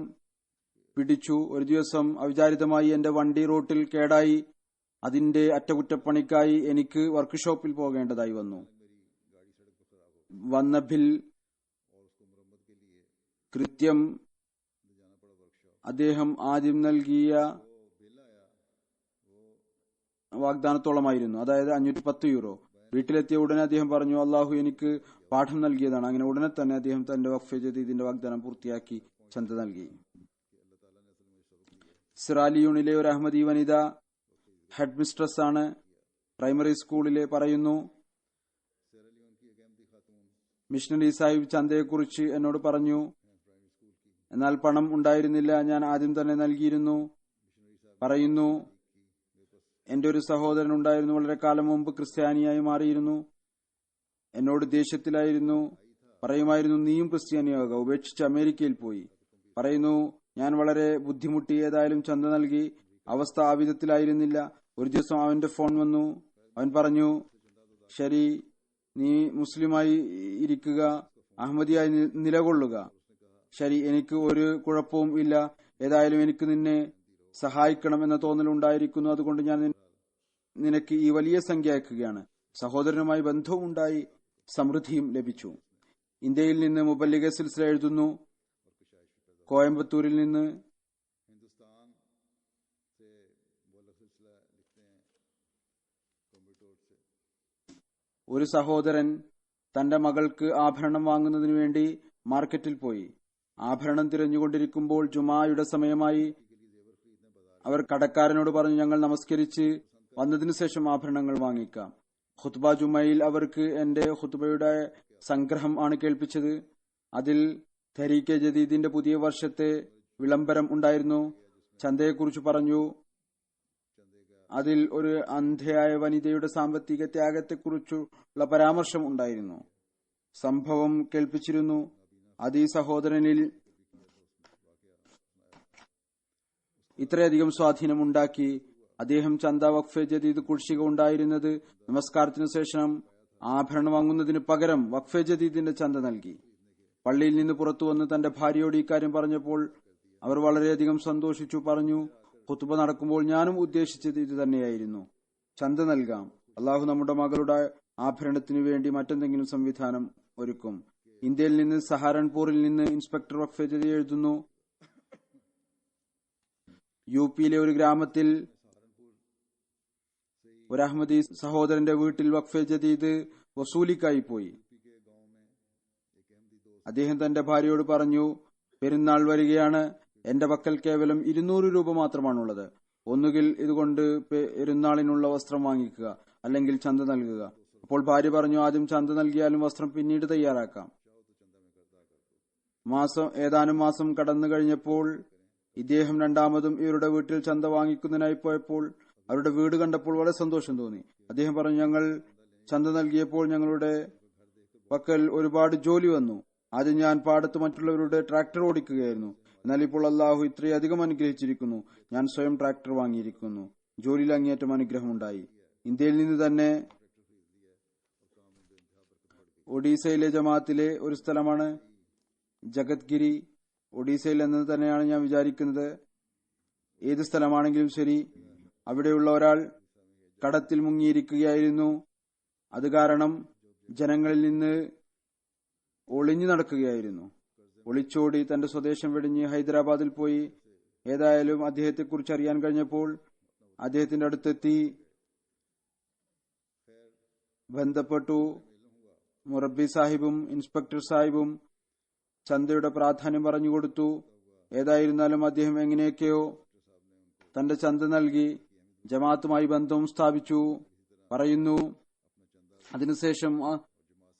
പിടിച്ചു. ഒരു ദിവസം അവിചാരിതമായി എന്റെ വണ്ടി റോട്ടിൽ കേടായി. അതിന്റെ അറ്റകുറ്റപ്പണിക്കായി എനിക്ക് വർക്ക്ഷോപ്പിൽ പോകേണ്ടതായി വന്നു. വന്ന ബിൽ കൃത്യം അദ്ദേഹം ആദ്യം നൽകിയ വാഗ്ദാനത്തോളമായിരുന്നു, അതായത് 510 യൂറോ. വീട്ടിലെത്തിയ ഉടനെ അദ്ദേഹം പറഞ്ഞു, അള്ളാഹു എനിക്ക് പാഠം നൽകിയതാണ്. അങ്ങനെ ഉടനെ തന്നെ അദ്ദേഹം തന്റെ വഖഫ് ജദീദിന്റെ വാഗ്ദാനം പൂർത്തിയാക്കി ചന്ത നൽകി. സിറാലിയൂണിലെ ഒരു അഹമ്മദി വനിത ഹെഡ് മിസ്ട്രസ് ആണ്. പ്രൈമറി സ്കൂളിലെ പറയുന്നു, മിഷണറി സാഹിബ് ചന്തയെക്കുറിച്ച് എന്നോട് പറഞ്ഞു, എന്നാൽ പണം ഉണ്ടായിരുന്നില്ല. ഞാൻ ആദ്യം തന്നെ നൽകിയിരുന്നു. പറയുന്നു, എന്റെ ഒരു സഹോദരൻ ഉണ്ടായിരുന്നു, വളരെ കാലം മുമ്പ് ക്രിസ്ത്യാനിയായി മാറിയിരുന്നു. എന്നോട് ദേഷ്യത്തിലായിരുന്നു. പറയുമായിരുന്നു, നീയും ക്രിസ്ത്യാനിയാകുക, ഉപേക്ഷിച്ച് അമേരിക്കയിൽ പോയി. പറയുന്നു, ഞാൻ വളരെ ബുദ്ധിമുട്ടി. ഏതായാലും ചന്ത നൽകി. അവസ്ഥ ആ വിധത്തിലായിരുന്നില്ല. ഒരു ദിവസം അവന്റെ ഫോൺ വന്നു. അവൻ പറഞ്ഞു, ശരി, നീ മുസ്ലിമായി ഇരിക്കുക, അഹമ്മദിയായി നിലകൊള്ളുക. ശരി, എനിക്ക് ഒരു കുഴപ്പവും ഇല്ല. ഏതായാലും എനിക്ക് നിന്നെ സഹായിക്കണം എന്ന തോന്നലുണ്ടായിരിക്കുന്നു. അതുകൊണ്ട് ഞാൻ നിനക്ക് ഈ വലിയ സംഖ്യ അയക്കുകയാണ്. സഹോദരനുമായി ബന്ധവും ഉണ്ടായി, സമൃദ്ധിയും ലഭിച്ചു. ഇന്ത്യയിൽ നിന്ന് മുബല്ലിഗ സിൽസില എഴുതുന്നു, കോയമ്പത്തൂരിൽ നിന്ന് ഒരു സഹോദരൻ തന്റെ മകൾക്ക് ആഭരണം വാങ്ങുന്നതിനു വേണ്ടി മാർക്കറ്റിൽ പോയി. ആഭരണം തിരഞ്ഞുകൊണ്ടിരിക്കുമ്പോൾ ജുമായുടെ സമയമായി. അവർ കടക്കാരനോട് പറഞ്ഞു, ഞങ്ങൾ നമസ്കരിച്ച് വന്നതിനു ശേഷം ആഭരണങ്ങൾ വാങ്ങിക്കാം. ഖുത്ബ ജുമയിൽ അവർക്ക് എന്റെ ഖുത്ബയുടെ സംഗ്രഹം ആണ് കേൾപ്പിച്ചത്. അതിൽ തരീഖെ ജദീദിന്റെ പുതിയ വർഷത്തെ വിളംബരം ഉണ്ടായിരുന്നു. ചന്തയെക്കുറിച്ച് പറഞ്ഞു. അതിൽ ഒരു അന്ധയായ വനിതയുടെ സാമ്പത്തിക ത്യാഗത്തെക്കുറിച്ചുള്ള പരാമർശം ഉണ്ടായിരുന്നു. സംഭവം കേൾപ്പിച്ചിരുന്നു. അത് ഈ സഹോദരനിൽ ഇത്രയധികം സ്വാധീനമുണ്ടാക്കി. അദ്ദേഹം ചന്ത വഖഫെ ജദീദ് കുടിശ്ശിക ഉണ്ടായിരുന്നത് നമസ്കാരത്തിനു ശേഷം ആഭരണം വാങ്ങുന്നതിന് പകരം വഖഫെ ജദീദിന്റെ ചന്ത നൽകി. പള്ളിയിൽ നിന്ന് പുറത്തുവന്ന് തന്റെ ഭാര്യയോട് ഇക്കാര്യം പറഞ്ഞപ്പോൾ അവർ വളരെയധികം സന്തോഷിച്ചു. പറഞ്ഞു, ഖുത്ബ നടക്കുമ്പോൾ ഞാനും ഉദ്ദേശിച്ചത് ഇത് തന്നെയായിരുന്നു, ചന്ത നൽകാം. അള്ളാഹു നമ്മുടെ മകളുടെ ആഭരണത്തിനു വേണ്ടി മറ്റെന്തെങ്കിലും സംവിധാനം ഒരുക്കും. ഇന്ത്യയിൽ നിന്ന് സഹാരൻപൂരിൽ നിന്ന് ഇൻസ്പെക്ടർ വഖഫെ ജദീദ് എഴുതുന്നു, യുപിയിലെ ഒരു ഗ്രാമത്തിൽ ഒരു അഹമ്മദി സഹോദരന്റെ വീട്ടിൽ വഖഫെ ജദീദ് വസൂലിക്കായി പോയി. അദ്ദേഹം തന്റെ ഭാര്യയോട് പറഞ്ഞു, പെരുന്നാൾ വരികയാണ്, എന്റെ പക്കൽ കേവലം 200 രൂപ മാത്രമാണുള്ളത്. ഒന്നുകിൽ ഇതുകൊണ്ട് പെരുന്നാളിനുള്ള വസ്ത്രം വാങ്ങിക്കുക, അല്ലെങ്കിൽ ചന്ത നൽകുക. അപ്പോൾ ഭാര്യ പറഞ്ഞു, ആദ്യം ചന്ത നൽകിയാലും വസ്ത്രം പിന്നീട് തയ്യാറാക്കാം. ഏതാനും മാസം കടന്നു കഴിഞ്ഞപ്പോൾ ഇദ്ദേഹം രണ്ടാമതും ഇവരുടെ വീട്ടിൽ ചന്ത വാങ്ങിക്കുന്നതിനായി പോയപ്പോൾ അവരുടെ വീട് കണ്ടപ്പോൾ വളരെ സന്തോഷം തോന്നി. അദ്ദേഹം പറഞ്ഞു, ഞങ്ങൾ ചന്ത നൽകിയപ്പോൾ ഞങ്ങളുടെ പക്കൽ ഒരുപാട് ജോലി വന്നു. ആദ്യം ഞാൻ പാടത്ത് മറ്റുള്ളവരുടെ ട്രാക്ടർ ഓടിക്കുകയായിരുന്നു. എന്നാൽ ഇപ്പോൾ അള്ളാഹു ഇത്രയധികം അനുഗ്രഹിച്ചിരിക്കുന്നു, ഞാൻ സ്വയം ട്രാക്ടർ വാങ്ങിയിരിക്കുന്നു. ജോലിയിൽ അങ്ങേയറ്റം അനുഗ്രഹമുണ്ടായി. ഇന്ത്യയിൽ നിന്ന് തന്നെ ഒഡീസയിലെ ജമാഅത്തിലെ ഒരു സ്ഥലമാണ് ജഗത്ഗിരി. ഒഡീസയിൽ എന്ന് തന്നെയാണ് ഞാൻ വിചാരിക്കുന്നത്. ഏത് സ്ഥലമാണെങ്കിലും ശരി, അവിടെയുള്ള ഒരാൾ കടത്തിൽ മുങ്ങിയിരിക്കുകയായിരുന്നു. അത് കാരണം ജനങ്ങളിൽ നിന്ന് ഒളിഞ്ഞു നടക്കുകയായിരുന്നു. ഒളിച്ചോടി തന്റെ സ്വദേശം വെടിഞ്ഞ് ഹൈദരാബാദിൽ പോയി. ഏതായാലും അദ്ദേഹത്തെക്കുറിച്ച് അറിയാൻ കഴിഞ്ഞപ്പോൾ അദ്ദേഹത്തിന്റെ അടുത്തെത്തി ബന്ധപ്പെട്ടു. മുറബി സാഹിബും ഇൻസ്പെക്ടർ സാഹിബും ചന്തയുടെ പ്രാധാന്യം പറഞ്ഞുകൊടുത്തു. ഏതായിരുന്നാലും അദ്ദേഹം എങ്ങനെയൊക്കെയോ തന്റെ ചന്ത നൽകി ജമാഅത്തുമായി ബന്ധവും സ്ഥാപിച്ചു. പറയുന്നു, അതിനുശേഷം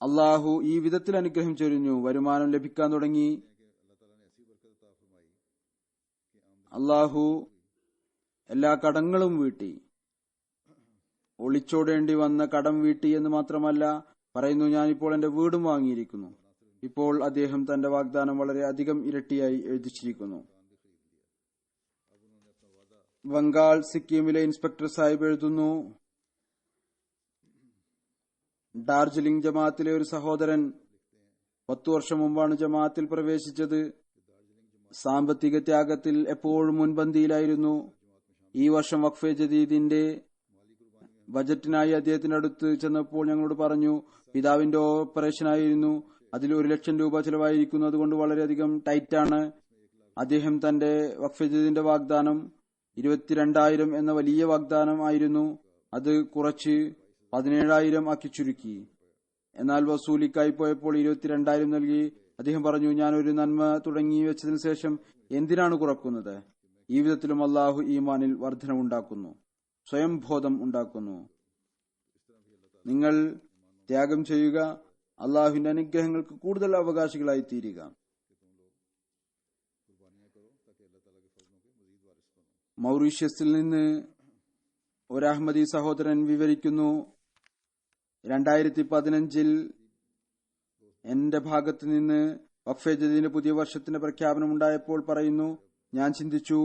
അള്ളാഹു ഈ വിധത്തിൽ അനുഗ്രഹം ചൊരിഞ്ഞു. വരുമാനം ലഭിക്കാൻ തുടങ്ങി. അള്ളാഹു എല്ലാ കടങ്ങളും വീട്ടി. ഒളിച്ചോടേണ്ടി വന്ന കടം വീട്ടി എന്ന് മാത്രമല്ല, പറയുന്നു, ഞാനിപ്പോൾ എന്റെ വീടും വാങ്ങിയിരിക്കുന്നു. ഇപ്പോൾ അദ്ദേഹം തന്റെ വാഗ്ദാനം വളരെ അധികം ഇരട്ടിയായി എഴുതിച്ചിരിക്കുന്നു. ബംഗാൾ സിക്കിമിലെ ഇൻസ്പെക്ടർ സാഹിബ് എഴുതുന്നു, ഡാർജിലിംഗ് ജമാഅത്തിലെ ഒരു സഹോദരൻ 10 വർഷം മുമ്പാണ് ജമാഅത്തിൽ പ്രവേശിച്ചത്. സാമ്പത്തിക ത്യാഗത്തിൽ എപ്പോഴും മുൻപന്തിയിലായിരുന്നു. ഈ വർഷം വഖഫെ ജദീദിന്റെ ബജറ്റിനായി അദ്ദേഹത്തിന്റെ അടുത്ത് ചെന്നപ്പോൾ ഞങ്ങളോട് പറഞ്ഞു, പിതാവിന്റെ ഓപ്പറേഷനായിരുന്നു, അതിൽ 1 ലക്ഷം രൂപ ചെലവായിരിക്കുന്നു, അതുകൊണ്ട് വളരെയധികം ടൈറ്റാണ്. അദ്ദേഹം തന്റെ വഖഫെ ജദീദിന്റെ വാഗ്ദാനം 22,000 എന്ന വലിയ വാഗ്ദാനം ആയിരുന്നു. അത് കുറച്ച് 17,000 ആക്കി ചുരുക്കി. എന്നാൽ വസൂലിക്കായി പോയപ്പോൾ 22,000 നൽകി. അദ്ദേഹം പറഞ്ഞു, ഞാൻ ഒരു നന്മ തുടങ്ങി വെച്ചതിനു ശേഷം എന്തിനാണ് കുറക്കുന്നത്? ഈ വിധത്തിലും അള്ളാഹു ഈമാനിൽ വർധനവുണ്ടാക്കുന്നു, സ്വയം ബോധം ഉണ്ടാക്കുന്നു. നിങ്ങൾ ത്യാഗം ചെയ്യുക, അള്ളാഹുവിന്റെ അനുഗ്രഹങ്ങൾക്ക് കൂടുതൽ അവകാശികളായി തീരുക. മൗറീഷ്യസിൽ നിന്ന് ഒരു അഹമ്മദി സഹോദരൻ വിവരിക്കുന്നു, 2015 എന്റെ ഭാഗത്ത് നിന്ന് വഖഫെ ജദീദിന്റെ പുതിയ വർഷത്തിന്റെ പ്രഖ്യാപനം ഉണ്ടായപ്പോൾ പറയുന്നു, ഞാൻ ചിന്തിച്ചു,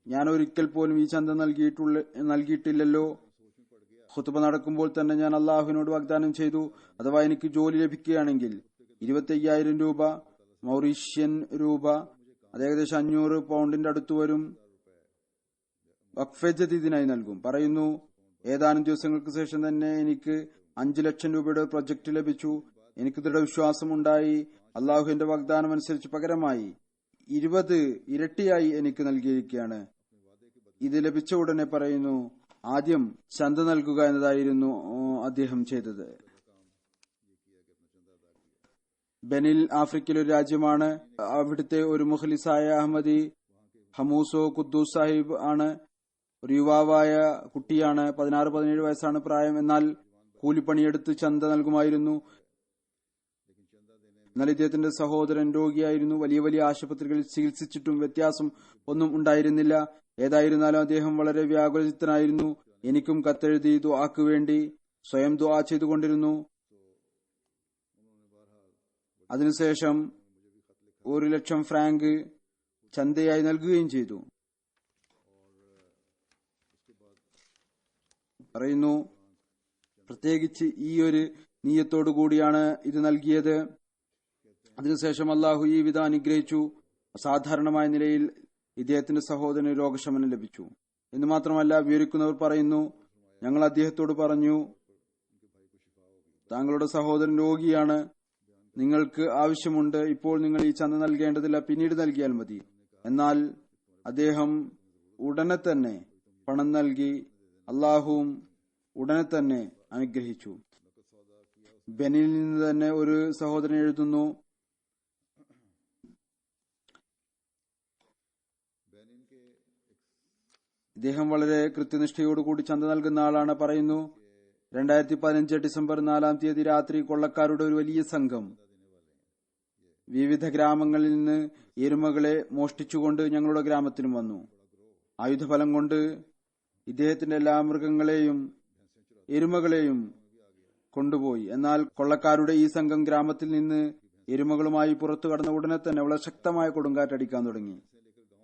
ഞാൻ ഒരിക്കൽ പോലും ഈ ചന്ത നൽകിയിട്ടില്ലല്ലോ. ഖുത്ബ നടക്കുമ്പോൾ തന്നെ ഞാൻ അള്ളാഹുവിനോട് വാഗ്ദാനം ചെയ്തു, അഥവാ എനിക്ക് ജോലി ലഭിക്കുകയാണെങ്കിൽ 25,000 രൂപ മൗറീഷ്യൻ രൂപ, അത് ഏകദേശം 500 പൗണ്ടിന്റെ അടുത്ത് വരും, വഖഫെ ജദീദിനായി നൽകും. പറയുന്നു, ഏതാനും ദിവസങ്ങൾക്ക് ശേഷം തന്നെ എനിക്ക് 5 ലക്ഷം രൂപയുടെ പ്രൊജക്ട് ലഭിച്ചു. എനിക്ക് ദൃഢവിശ്വാസം ഉണ്ടായി. അള്ളാഹുവിന്റെ വാഗ്ദാനം അനുസരിച്ച് പകരമായി 20 ഇരട്ടിയായി എനിക്ക് നൽകിയിരിക്കുകയാണ്. ഇത് ലഭിച്ച ഉടനെ പറയുന്നു, ആദ്യം ചന്ത നൽകുക എന്നതായിരുന്നു അദ്ദേഹം ചെയ്തത്. ബെനിൽ ആഫ്രിക്കയിലെ ഒരു രാജ്യമാണ്. അവിടുത്തെ ഒരു മുഖ്ലിസായ അഹമ്മദി ഹമൂസോ ഖുദ്ദൂസ് സാഹിബ് ആണ്. ഒരു യുവാവായ കുട്ടിയാണ്, 16-17 വയസ്സാണ് പ്രായം. എന്നാൽ കൂലിപ്പണിയെടുത്ത് ചന്ത നൽകുമായിരുന്നു. എന്നാൽ ഇദ്ദേഹത്തിന്റെ സഹോദരൻ രോഗിയായിരുന്നു. വലിയ വലിയ ആശുപത്രികളിൽ ചികിത്സിച്ചിട്ടും വ്യത്യാസം ഒന്നും ഉണ്ടായിരുന്നില്ല. ഏതായിരുന്നാലും അദ്ദേഹം വളരെ വ്യാകുലചിത്തനായിരുന്നു. എനിക്കും കത്തെഴുതി ദുആക്ക് വേണ്ടി സ്വയം ദുആ ചെയ്തുകൊണ്ടിരുന്നു. അതിനുശേഷം 1 ലക്ഷം ഫ്രാങ്ക് ചന്തയായി നൽകുകയും ചെയ്തു. പറയുന്നു, പ്രത്യേകിച്ച് ഈ ഒരു നീയത്തോടു കൂടിയാണ് ഇത് നൽകിയത്. അതിനുശേഷം അള്ളാഹു ഈ വിധം അനുഗ്രഹിച്ചു. അസാധാരണമായ നിലയിൽ ഇദ്ദേഹത്തിന്റെ സഹോദരന് രോഗശമനം ലഭിച്ചു എന്ന് മാത്രമല്ല, വിവരിക്കുന്നവർ പറയുന്നു, ഞങ്ങൾ അദ്ദേഹത്തോട് പറഞ്ഞു, താങ്കളുടെ സഹോദരൻ രോഗിയാണ്, നിങ്ങൾക്ക് ആവശ്യമുണ്ട്, ഇപ്പോൾ നിങ്ങൾ ഈ ചന്ത നൽകേണ്ടതില്ല, പിന്നീട് നൽകിയാൽ മതി. എന്നാൽ അദ്ദേഹം ഉടനെ തന്നെ പണം നൽകി. അള്ളാഹുവും ഉടനെ തന്നെ അനുഗ്രഹിച്ചു. ബെനിൽ നിന്ന് തന്നെ ഒരു സഹോദരൻ എഴുതുന്നു, ഇദ്ദേഹം വളരെ കൃത്യനിഷ്ഠയോടുകൂടി ചന്ത നൽകുന്ന ആളാണ്. പറയുന്നു, 2015 ഡിസംബർ 4 രാത്രി കൊള്ളക്കാരുടെ ഒരു വലിയ സംഘം വിവിധ ഗ്രാമങ്ങളിൽ നിന്ന് എരുമകളെ മോഷ്ടിച്ചുകൊണ്ട് ഞങ്ങളുടെ ഗ്രാമത്തിലും വന്നു. ആയുധബലം കൊണ്ട് ഇദ്ദേഹത്തിന്റെ എല്ലാ മൃഗങ്ങളെയും എരുമകളെയും കൊണ്ടുപോയി. എന്നാൽ കൊള്ളക്കാരുടെ ഈ സംഘം ഗ്രാമത്തിൽ നിന്ന് എരുമകളുമായി പുറത്തു കടന്ന ഉടനെ തന്നെ വളരെ ശക്തമായ കൊടുങ്കാറ്റടിക്കാൻ തുടങ്ങി.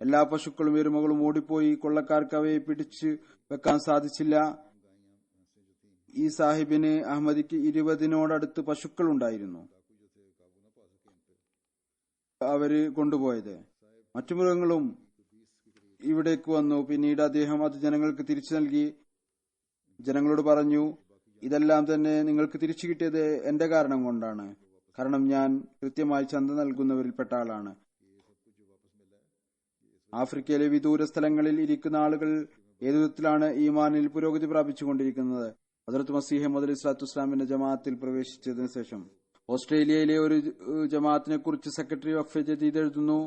എല്ലാ പശുക്കളും എരുമകളും ഓടിപ്പോയി. കൊള്ളക്കാർക്ക് അവയെ പിടിച്ചു വെക്കാൻ സാധിച്ചില്ല. ഈ സാഹിബിന് അഹമ്മദിക്ക് 20-നോടടുത്ത് പശുക്കൾ ഉണ്ടായിരുന്നു. അവര് കൊണ്ടുപോയത്. മറ്റു മൃഗങ്ങളും ഇവിടേക്ക് വന്നു. പിന്നീട് അദ്ദേഹം അത് ജനങ്ങൾക്ക് തിരിച്ചു നൽകി. ജനങ്ങളോട് പറഞ്ഞു, ഇതെല്ലാം തന്നെ നിങ്ങൾക്ക് തിരിച്ചു കിട്ടിയത് എന്റെ കാരണം കൊണ്ടാണ്. കാരണം ഞാൻ കൃത്യമായി ചന്ത നൽകുന്നവരിൽപ്പെട്ട ആളാണ്. ആഫ്രിക്കയിലെ വിദൂര സ്ഥലങ്ങളിൽ ഇരിക്കുന്ന ആളുകൾ ഏതു വിധത്തിലാണ് ഈമാനിൽ പുരോഗതി പ്രാപിച്ചുകൊണ്ടിരിക്കുന്നത്. ഹദ്റത്ത് മസീഹ് മൗഊദ് ഇസ്ലാത്തു വസ്സലാമിന്റെ ജമാഅത്തിൽ പ്രവേശിച്ചതിനു ശേഷം ഓസ്ട്രേലിയയിലെ ഒരു ജമാഅത്തിനെ കുറിച്ച് സെക്രട്ടറി വഖഫ് ജദീദ് എഴുതുന്നു,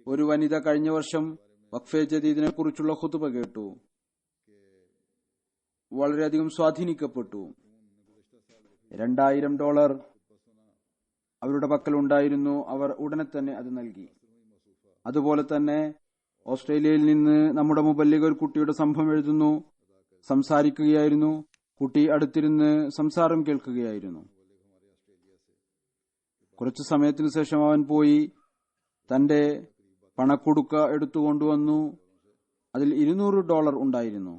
ഒരു വനിത കഴിഞ്ഞ വർഷം വഖഫ് ജദീദിനെ കുറിച്ചുള്ള ഖുതുബ കേട്ടു, വളരെയധികം സ്വാധീനിക്കപ്പെട്ടു. $2000 അവരുടെ പക്കൽ ഉണ്ടായിരുന്നു. അവർ ഉടനെ തന്നെ അത് നൽകി. അതുപോലെ തന്നെ ഓസ്ട്രേലിയയിൽ നിന്ന് നമ്മുടെ മുബല്ലിഗ് ഒരു കുട്ടിയുടെ സംഭവം എഴുതുന്നു. സംസാരിക്കുകയായിരുന്നു. കുട്ടി അടുത്തിരുന്ന് സംസാരം കേൾക്കുകയായിരുന്നു. കുറച്ചു സമയത്തിനു ശേഷം അവൻ പോയി തന്റെ പണക്കുടുക്ക എടുത്തുകൊണ്ടുവന്നു. അതിൽ $200 ഉണ്ടായിരുന്നു.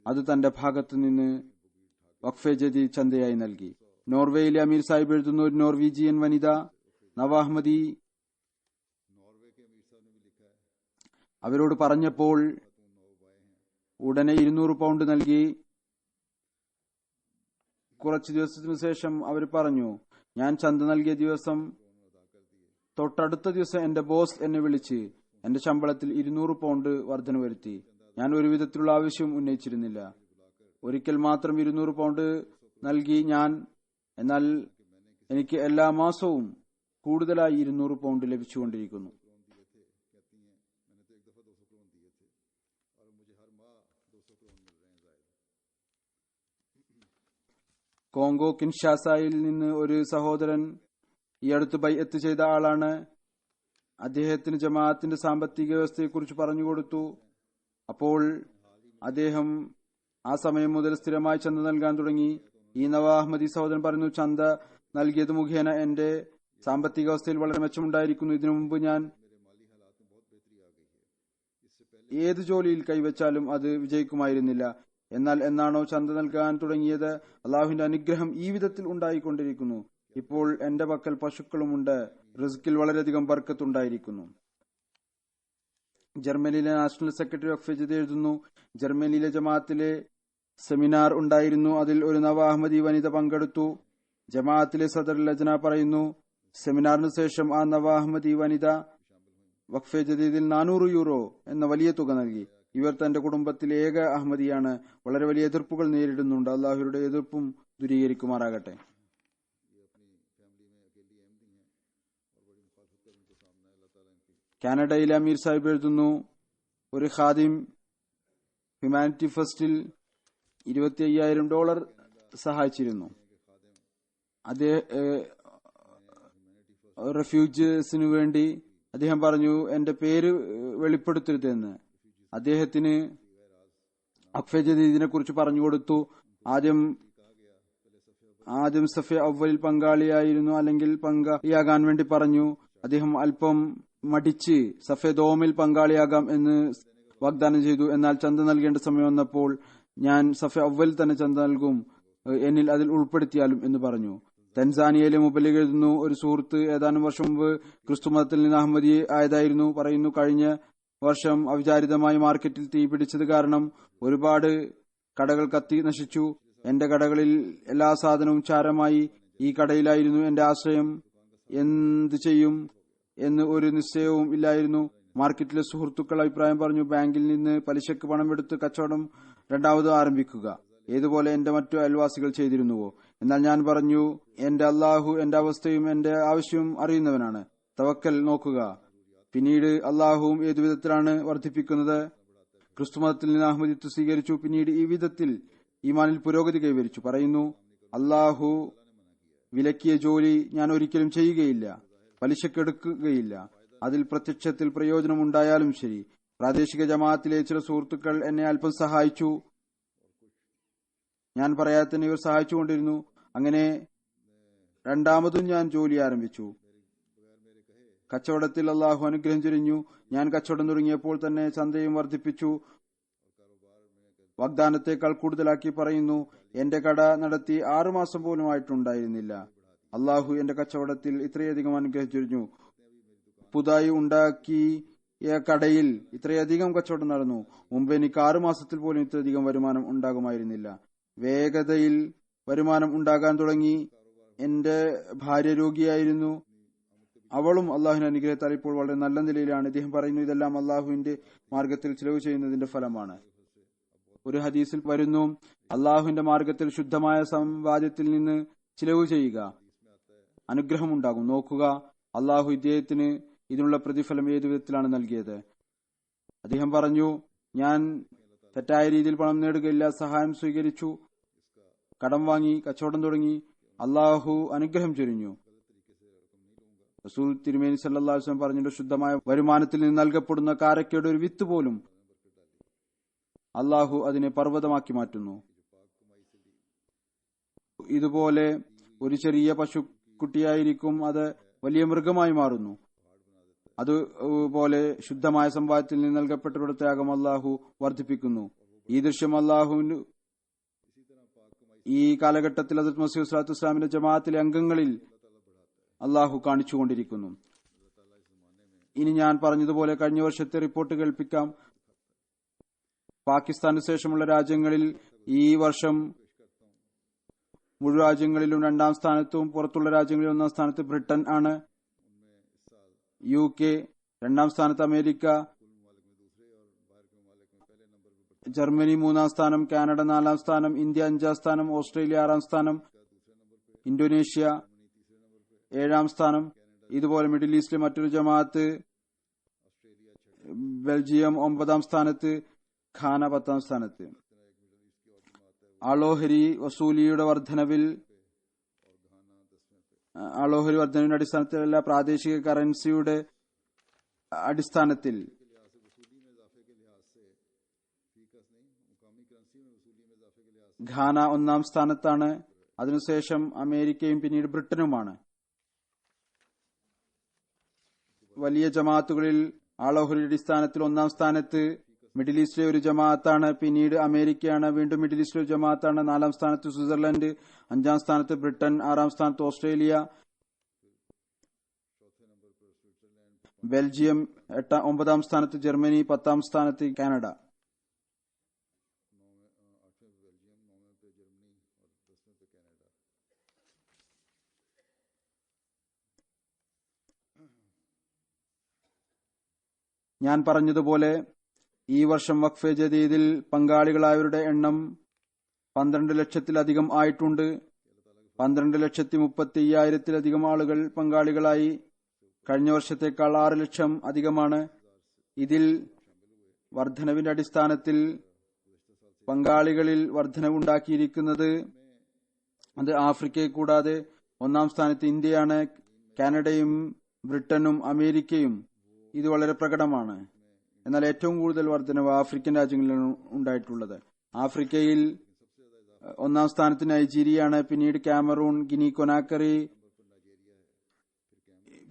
അത് തന്റെ ഭാഗത്തു നിന്ന് വഖഫ് ജദീദ് ചന്തയായി നൽകി. നോർവേയിലെ അമീർ സാഹിബ് എഴുതുന്നു, ഒരു നോർവീജിയൻ വനിത നവാഹ്മദി അവരോട് പറഞ്ഞപ്പോൾ ഉടനെ £200 നൽകി. കുറച്ചു ദിവസത്തിനു ശേഷം അവർ പറഞ്ഞു, ഞാൻ ചന്ത നൽകിയ ദിവസം തൊട്ടടുത്ത ദിവസം എന്റെ ബോസ് എന്നെ വിളിച്ച് എന്റെ ശമ്പളത്തിൽ £200 വർധന വരുത്തി. ഞാൻ ഒരു വിധത്തിലുള്ള ആവശ്യം ഉന്നയിച്ചിരുന്നില്ല. ഒരിക്കൽ മാത്രം £200 നൽകി ഞാൻ. എന്നാൽ എനിക്ക് എല്ലാ മാസവും കൂടുതലായി £200 ലഭിച്ചുകൊണ്ടിരിക്കുന്നു. കോങ്കോ കിൻഷാസയിൽ നിന്ന് ഒരു സഹോദരൻ ഈ അടുത്ത് ബൈഅത്ത് ചെയ്ത ആളാണ്. അദ്ദേഹത്തിന് ജമാഅത്തിന്റെ സാമ്പത്തിക വ്യവസ്ഥയെക്കുറിച്ച് പറഞ്ഞുകൊടുത്തു. അപ്പോൾ അദ്ദേഹം ആ സമയം മുതൽ സ്ഥിരമായി ചന്ത നൽകാൻ തുടങ്ങി. ഈ നവാഹ്മദി സഹോദരൻ പറയുന്നു, ചന്ത നൽകിയത് മുഖേന എന്റെ സാമ്പത്തിക അവസ്ഥയിൽ വളരെ മെച്ചമുണ്ടായിരിക്കുന്നു. ഇതിനു മുമ്പ് ഞാൻ ഏത് ജോലിയിൽ കൈവച്ചാലും അത് വിജയിക്കുമായിരുന്നില്ല. എന്നാൽ എന്നാണോ ചന്ത നൽകാൻ തുടങ്ങിയത്, അള്ളാഹുവിന്റെ അനുഗ്രഹം ഈ വിധത്തിൽ ഉണ്ടായിക്കൊണ്ടിരിക്കുന്നു. ഇപ്പോൾ എന്റെ പക്കൽ പശുക്കളുമുണ്ട്. റിസ്കിൽ വളരെയധികം ബർക്കത്തുണ്ടായിരിക്കുന്നു. ജർമ്മനിയിലെ നാഷണൽ സെക്രട്ടറി വഖഫ് ജദീദ് എഴുതുന്നു, ജർമ്മനിയിലെ ജമാഅത്തിലെ സെമിനാർ ഉണ്ടായിരുന്നു. അതിൽ ഒരു നവാഹ്മദി വനിത പങ്കെടുത്തു. ജമാഅത്തിലെ സദർ ലജ്ന പറയുന്നു, സെമിനാറിന് ശേഷം ആ നവാഹ്മദി വനിത വഖഫ് ജദീദിൽ €400 എന്ന വലിയ തുക നൽകി. ഇവർ തന്റെ കുടുംബത്തിലെ ഏക അഹമ്മദിയാണ്. വളരെ വലിയ എതിർപ്പുകൾ നേരിടുന്നുണ്ട്. അള്ളാഹുരുടെ എതിർപ്പും ദൂരീകരിക്കുമാറാകട്ടെ. കാനഡയിലെ അമീർ സാഹിബ് എഴുതുന്നു, ഒരു ഖാദിം ഹ്യൂമാനിറ്റി ഫസ്റ്റിൽ $25,000 സഹായിച്ചിരുന്നു. റെഫ്യൂജീസിനു വേണ്ടി അദ്ദേഹം പറഞ്ഞു, എന്റെ പേര് വെളിപ്പെടുത്തരുതെന്ന്. അദ്ദേഹത്തിന് വഖഫ് ജദീദിനെ കുറിച്ച് പറഞ്ഞുകൊടുത്തു. ആദ്യം സഫെ അവലിൽ പങ്കാളിയായിരുന്നു, അല്ലെങ്കിൽ പങ്കാളിയാകാൻ വേണ്ടി പറഞ്ഞു. അദ്ദേഹം അല്പം മടിച്ച് സഫെ ദോമിൽ പങ്കാളിയാകാം എന്ന് വാഗ്ദാനം ചെയ്തു. എന്നാൽ ചന്ത നൽകേണ്ട സമയം വന്നപ്പോൾ ഞാൻ സഫെ അവൽ തന്നെ ചന്ത നൽകും, എന്നിൽ അതിൽ ഉൾപ്പെടുത്തിയാലും എന്ന് പറഞ്ഞു. തൻസാനിയയിലെ മുബല്ലിഗ് എഴുതുന്നു, ഒരു സുഹൃത്ത് ഏതാനും വർഷം മുമ്പ് ക്രിസ്തു മതത്തിൽ നിന്ന് അഹമ്മദി ആയതായിരുന്നു. പറയുന്നു, കഴിഞ്ഞ വർഷം അവിചാരിതമായി മാർക്കറ്റിൽ തീ പിടിച്ചത് കാരണം ഒരുപാട് കടകൾ കത്തി നശിച്ചു. എന്റെ കടകളിൽ എല്ലാ സാധനവും ചാരമായി. ഈ കടയിലായിരുന്നു എന്റെ ആശ്രയം. എന്ത് ചെയ്യും എന്ന് ഒരു നിശ്ചയവും ഇല്ലായിരുന്നു. മാർക്കറ്റിലെ സുഹൃത്തുക്കൾ അഭിപ്രായം പറഞ്ഞു, ബാങ്കിൽ നിന്ന് പലിശക്ക് പണമെടുത്ത് കച്ചവടം രണ്ടാമത് ആരംഭിക്കുക, ഏതുപോലെ എന്റെ മറ്റു അയൽവാസികൾ ചെയ്തിരുന്നുവോ. എന്നാൽ ഞാൻ പറഞ്ഞു, എന്റെ അള്ളാഹു എന്റെ അവസ്ഥയും എന്റെ ആവശ്യവും അറിയുന്നവനാണ്. തവക്കൽ നോക്കുക. പിന്നീട് അള്ളാഹുവും ഏതുവിധത്തിലാണ് വർദ്ധിപ്പിക്കുന്നത്. ക്രിസ്തുമതത്തിൽ നിന്ന് അഹമ്മദിത്വം സ്വീകരിച്ചു. പിന്നീട് ഈ വിധത്തിൽ ഈമാനിൽ പുരോഗതി കൈവരിച്ചു. പറയുന്നു, അള്ളാഹു വിലക്കിയ ജോലി ഞാൻ ഒരിക്കലും ചെയ്യുകയില്ല, പലിശക്കെടുക്കുകയില്ല. അതിൽ പ്രത്യക്ഷത്തിൽ പ്രയോജനമുണ്ടായാലും ശരി. പ്രാദേശിക ജമാഅത്തിലെ ചില സുഹൃത്തുക്കൾ എന്നെ അല്പം സഹായിച്ചു. ഞാൻ പറയാതെ തന്നെ ഇവർ സഹായിച്ചുകൊണ്ടിരുന്നു. അങ്ങനെ രണ്ടാമതും ഞാൻ ജോലി ആരംഭിച്ചു. കച്ചവടത്തിൽ അള്ളാഹു അനുഗ്രഹം ചൊരിഞ്ഞു. ഞാൻ കച്ചവടം തുടങ്ങിയപ്പോൾ തന്നെ ചന്തയും വർദ്ധിപ്പിച്ചു. വാഗ്ദാനത്തെക്കാൾ കൂടുതലാക്കി പറയുന്നു, എന്റെ കട നടത്തി 6 മാസം പോലും ആയിട്ടുണ്ടായിരുന്നില്ല. അള്ളാഹു എന്റെ കച്ചവടത്തിൽ ഇത്രയധികം അനുഗ്രഹം ചൊരിഞ്ഞു. പുതുതായി ഉണ്ടാക്കിയ കടയിൽ ഇത്രയധികം കച്ചവടം നടന്നു. മുമ്പ് എനിക്ക് 6 മാസത്തിൽ പോലും ഇത്രയധികം വരുമാനം ഉണ്ടാകുമായിരുന്നില്ല. വേഗതയിൽ വരുമാനം ഉണ്ടാകാൻ തുടങ്ങി. എന്റെ ഭാര്യ രോഗിയായിരുന്നു. അവളും അള്ളാഹുവിന്റെ അനുഗ്രഹത്താൽ ഇപ്പോൾ വളരെ നല്ല നിലയിലാണ്. ഇദ്ദേഹം പറയുന്നു, ഇതെല്ലാം അള്ളാഹുവിന്റെ മാർഗത്തിൽ ചിലവ് ചെയ്യുന്നതിന്റെ ഫലമാണ്. ഒരു ഹദീസിൽ വരുന്നു, അള്ളാഹുവിന്റെ മാർഗത്തിൽ ശുദ്ധമായ സമ്പാദ്യത്തിൽ നിന്ന് ചിലവ് ചെയ്യുക, അനുഗ്രഹമുണ്ടാകും. നോക്കുക, അള്ളാഹു ഇദ്ദേഹത്തിന് ഇതിനുള്ള പ്രതിഫലം ഏതു വിധത്തിലാണ് നൽകിയത്. അദ്ദേഹം പറഞ്ഞു, ഞാൻ തെറ്റായ രീതിയിൽ പണം നേടുകയില്ല, സഹായം സ്വീകരിച്ചു, കടം വാങ്ങി, കച്ചവടം തുടങ്ങി. അള്ളാഹു അനുഗ്രഹം ചൊരിഞ്ഞു. റസൂൽ തിരുമേനി സല്ലല്ലാഹു അലൈഹി വസല്ലം പറഞ്ഞിട്ട്, ശുദ്ധമായ വരുമാനത്തിൽ നിന്ന് നൽകപ്പെടുന്ന കാരക്കയുടെ ഒരു വിത്ത് പോലും അള്ളാഹു അതിനെ പർവ്വതമാക്കി മാറ്റുന്നു. ഇതുപോലെ ഒരു ചെറിയ പശുക്കുട്ടിയായിരിക്കും, അത് വലിയ മൃഗമായി മാറുന്നു. അതുപോലെ ശുദ്ധമായ സമ്പാദ്യത്തിൽ നിന്ന് നൽകപ്പെട്ടവരുടെ ത്യാഗം അള്ളാഹു വർദ്ധിപ്പിക്കുന്നു. ഈ ദൃശ്യം അള്ളാഹുവിന് ഈ കാലഘട്ടത്തിൽ ഹദ്റത്ത് മസീഹ് സ്വല്ലല്ലാഹു അലൈഹി വസല്ലമിന്റെ ജമാഅത്തിലെ അംഗങ്ങളിൽ അള്ളാഹു കാണിച്ചുകൊണ്ടിരിക്കുന്നു. ഇനി ഞാൻ പറഞ്ഞതുപോലെ കഴിഞ്ഞ വർഷത്തെ റിപ്പോർട്ട് കേൾപ്പിക്കാം. പാകിസ്ഥാന് ശേഷമുള്ള രാജ്യങ്ങളിൽ ഈ വർഷം മുഴുവൻ രാജ്യങ്ങളിലും 2ാം സ്ഥാനത്തും പുറത്തുള്ള രാജ്യങ്ങളിൽ 1ാം സ്ഥാനത്ത് ബ്രിട്ടൻ ആണ്. UK 2ാം സ്ഥാനത്ത് അമേരിക്ക, ജർമ്മനി 3ാം സ്ഥാനം, കാനഡ 4ാം സ്ഥാനം, ഇന്ത്യ 5ാം സ്ഥാനം, ഓസ്ട്രേലിയ 6ാം സ്ഥാനം, ഇന്തോനേഷ്യ 7ാം സ്ഥാനം. ഇതുപോലെ മിഡിൽ ഈസ്റ്റിലെ മറ്റൊരു ജമാഅത്ത് ബെൽജിയം 9ാം സ്ഥാനത്ത്, ഖാന 10ാം സ്ഥാനത്ത്. ആളോഹരി വസൂലിയുടെ വർധനവിന്റെ അടിസ്ഥാനത്തിലല്ല, പ്രാദേശിക കറൻസിയുടെ അടിസ്ഥാനത്തിൽ ഖാന 1ാം സ്ഥാനത്താണ്. അതിനുശേഷം അമേരിക്കയും പിന്നീട് ബ്രിട്ടനുമാണ്. വലിയ ജമാഅത്തുകളിൽ ആളോഹരി അടിസ്ഥാനത്തിൽ 1ാം സ്ഥാനത്ത് മിഡിൽ ഈസ്റ്റിലെ ഒരു ജമാഅത്താണ്, പിന്നീട് അമേരിക്കയാണ്, വീണ്ടും മിഡിൽ ഈസ്റ്റിലെ ഒരു ജമാഅത്താണ്. 4ാം സ്ഥാനത്ത് സ്വിറ്റ്സർലൻഡ്, 5ാം സ്ഥാനത്ത് ബ്രിട്ടൻ, 6ാം സ്ഥാനത്ത് ഓസ്ട്രേലിയ, ബെൽജിയം, 9ാം സ്ഥാനത്ത് ജർമ്മനി, 10ാം സ്ഥാനത്ത് കാനഡ. ഞാൻ പറഞ്ഞതുപോലെ ഈ വർഷം വഖഫ് ജദീദിൽ പങ്കാളികളായവരുടെ എണ്ണം 12 ലക്ഷത്തിലധികം ആയിട്ടുണ്ട്. 12,35,000-ത്തിലധികം ആളുകൾ പങ്കാളികളായി. കഴിഞ്ഞ വർഷത്തേക്കാൾ 6 ലക്ഷം അധികമാണ്. ഇതിൽ വർധനവിന്റെ അടിസ്ഥാനത്തിൽ പങ്കാളികളിൽ വർധനവുണ്ടാക്കിയിരിക്കുന്നത് അത് ആഫ്രിക്കയെ കൂടാതെ 1ാം സ്ഥാനത്ത് ഇന്ത്യയാണ്. കാനഡയും ബ്രിട്ടനും അമേരിക്കയും ഇത് വളരെ പ്രകടമാണ്. എന്നാൽ ഏറ്റവും കൂടുതൽ വർധനവ് ആഫ്രിക്കൻ രാജ്യങ്ങളിലാണ് ഉണ്ടായിട്ടുള്ളത്. ആഫ്രിക്കയിൽ 1ാം സ്ഥാനത്ത് നൈജീരിയയാണ്, പിന്നീട് കാമറൂൺ, ഗിനി കൊനാക്കറി,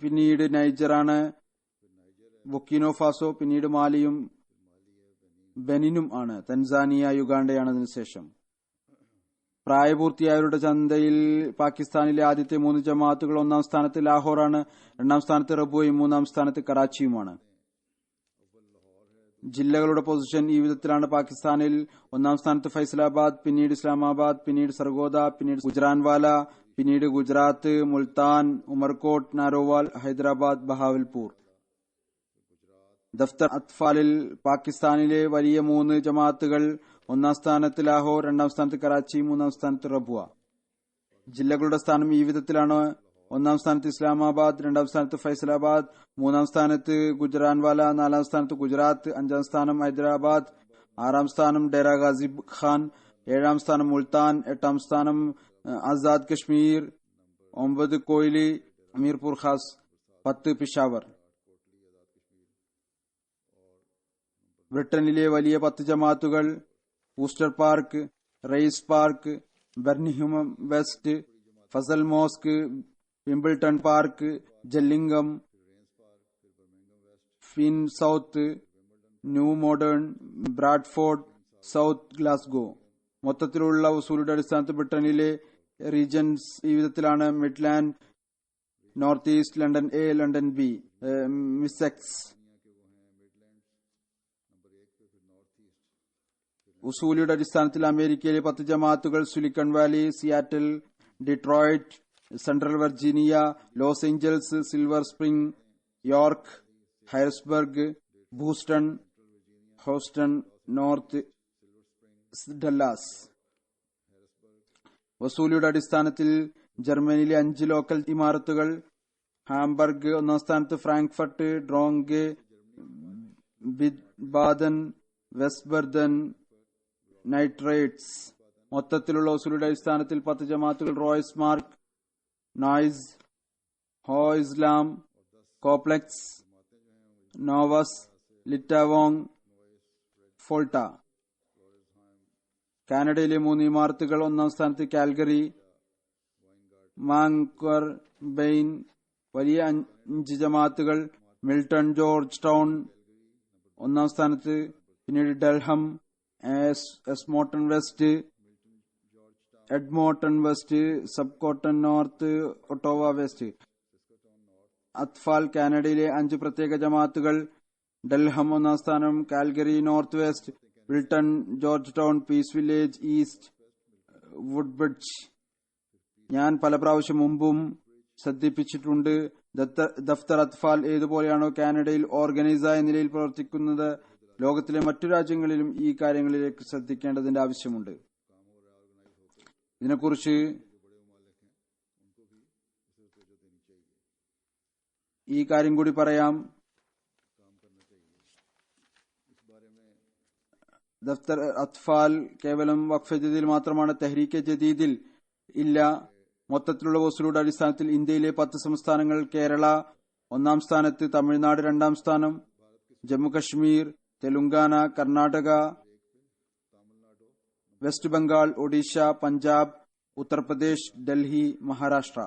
പിന്നീട് നൈജറാണ്, ബുർക്കിനോ ഫാസോ, പിന്നീട് മാലിയും ബെനിനും ആണ്. തൻസാനിയ, യുഗാണ്ടയാണ് അതിനുശേഷം. പ്രായപൂർത്തിയായവരുടെ ചന്തയിൽ പാകിസ്ഥാനിലെ ആദ്യത്തെ 3 ജമാഅത്തുകൾ 1ാം സ്ഥാനത്ത് ലാഹോറാണ്, 2ാം സ്ഥാനത്ത് റബുവയും 3ാം സ്ഥാനത്ത് കറാച്ചിയുമാണ്. ജില്ലകളുടെ പൊസിഷൻ ഈ വിധത്തിലാണ്. പാകിസ്ഥാനിൽ 1ാം സ്ഥാനത്ത് ഫൈസലാബാദ്, പിന്നീട് ഇസ്ലാമാബാദ്, പിന്നീട് സർഗോദ, പിന്നീട് ഗുജറാൻവാല, പിന്നീട് ഗുജറാത്ത്, മുൾത്താൻ, ഉമർകോട്ട്, നാരോവാൽ, ഹൈദരാബാദ്, ബഹാവൽപൂർ. ദഫ്തർ അത്ഫാലിൽ പാകിസ്ഥാനിലെ വലിയ 3 ജമാഅത്തുകൾ 1ാം സ്ഥാനത്ത് ലാഹോർ, 2ാം സ്ഥാനത്ത് കറാച്ചി, 3ാം സ്ഥാനത്ത് റബുവ. ജില്ലകളുടെ സ്ഥാനം ഈ വിധത്തിലാണ്. 1ാം സ്ഥാനത്ത് ഇസ്ലാമാബാദ്, 2ാം സ്ഥാനത്ത് ഫൈസലാബാദ്, 3ാം സ്ഥാനത്ത് ഗുജറാൻവാല, 4ാം സ്ഥാനത്ത് ഗുജറാത്ത്, 5ാം സ്ഥാനം ഹൈദരാബാദ്, 6ാം സ്ഥാനം ഡേറ ഗാസി ഖാൻ, 7ാം സ്ഥാനം മുൾത്താൻ, 8ാം സ്ഥാനം ആസാദ് കശ്മീർ, 9 കോയിലി, അമീർപൂർ ഖാസ്, 10 പിഷാവർ. ബ്രിട്ടനിലെ വലിയ 10 ജമാഅത്തുകൾ Worcester Park, Raynes Park, Birmingham West, Fazl mosque, Wimbledon Park, Gillingham, ഫിൻ South, New Malden, Bradford, South Glasgow. മൊത്തത്തിലുള്ള വസൂലിയുടെ അടിസ്ഥാനത്തിൽ ബ്രിട്ടനിലെ റീജൻസ് ഈ വിധത്തിലാണ്: Midland, North East, London A, London B, Middlesex. ഉസൂലിയുടെ അടിസ്ഥാനത്തിൽ അമേരിക്കയിലെ 10 ജമാഅത്തുകൾ Silicon Valley, Seattle, Detroit, Central Virginia, Los Angeles, Silver Spring, York, Harrisburg, Boston, Houston, North Dallas. വസൂലിയുടെ അടിസ്ഥാനത്തിൽ ജർമ്മനിയിലെ 5 ലോക്കൽ ഇമാരത്തുകൾ: ഹാംബർഗ് 1-ാം സ്ഥാനത്ത്, ഫ്രാങ്ക്ഫർട്ട്, ഡ്രോങ്കെ, ബാദൻ, വെസ്റ്റ്ബർദൻ, നൈട്രേറ്റ്സ്. മൊത്തത്തിലുള്ള വസൂലിയുടെ അടിസ്ഥാനത്തിൽ 10 ജമാഅത്തുകൾ: റോയ്സ് മാർക്ക്, നോയ്സ്, ഹോ ഇസ്ലാം, കോപ്ലെക്സ്, നോവസ്, ലിറ്റാവോങ്, ഫോൾട്ട. കാനഡയിലെ 3 ഇമാരത്തുകൾ: 1-ാം സ്ഥാനത്ത് കാൽഗറി, മാങ്ക്വർ, ബെയിൻ. വലിയ 5 ജമാഅത്തുകൾ: മിൽട്ടൺ, ജോർജ് ടൗൺ 1-ാം സ്ഥാനത്ത്, പിന്നീട് Durham, Edmonton West, Edmonton West, Saskatoon North, Ottawa West. അത്ഫാൽ കാനഡയിലെ 5 പ്രത്യേക ജമാഅത്തുകൾ: ഡൽഹം 1-ാം സ്ഥാനം, Calgary, North West, Milton, Georgetown, Peace Village, East Woodbridge. ഞാൻ പല പ്രാവശ്യം മുമ്പും ശ്രദ്ധിപ്പിച്ചിട്ടുണ്ട്, ദഫ്തർ അത്ഫാൽ ഏതുപോലെയാണോ കാനഡയിൽ ഓർഗനൈസായ നിലയിൽ പ്രവർത്തിക്കുന്നത്, ലോകത്തിലെ മറ്റു രാജ്യങ്ങളിലും ഈ കാര്യങ്ങളിലേക്ക് ശ്രദ്ധിക്കേണ്ടതിന്റെ ആവശ്യമുണ്ട്. ഇതിനെക്കുറിച്ച് ഈ കാര്യം കൂടി പറയാം. ദഫ്തർ അത്ഫാൽ കേവലം വഖഫ് ജദീദിൽ മാത്രമാണ്, തെഹ്രീക്കെ ജദീദിൽ ഇല്ല. മൊത്തത്തിലുള്ള വസൂലിയുടെ അടിസ്ഥാനത്തിൽ ഇന്ത്യയിലെ 10 സംസ്ഥാനങ്ങൾ: കേരള 1-ാം സ്ഥാനത്ത്, തമിഴ്നാട് 2-ാം സ്ഥാനം, ജമ്മു കശ്മീർ, തെലുങ്കാന, കർണാടക, വെസ്റ്റ് ബംഗാൾ, ഒഡീഷ, പഞ്ചാബ്, ഉത്തർപ്രദേശ്, ഡൽഹി, മഹാരാഷ്ട്ര.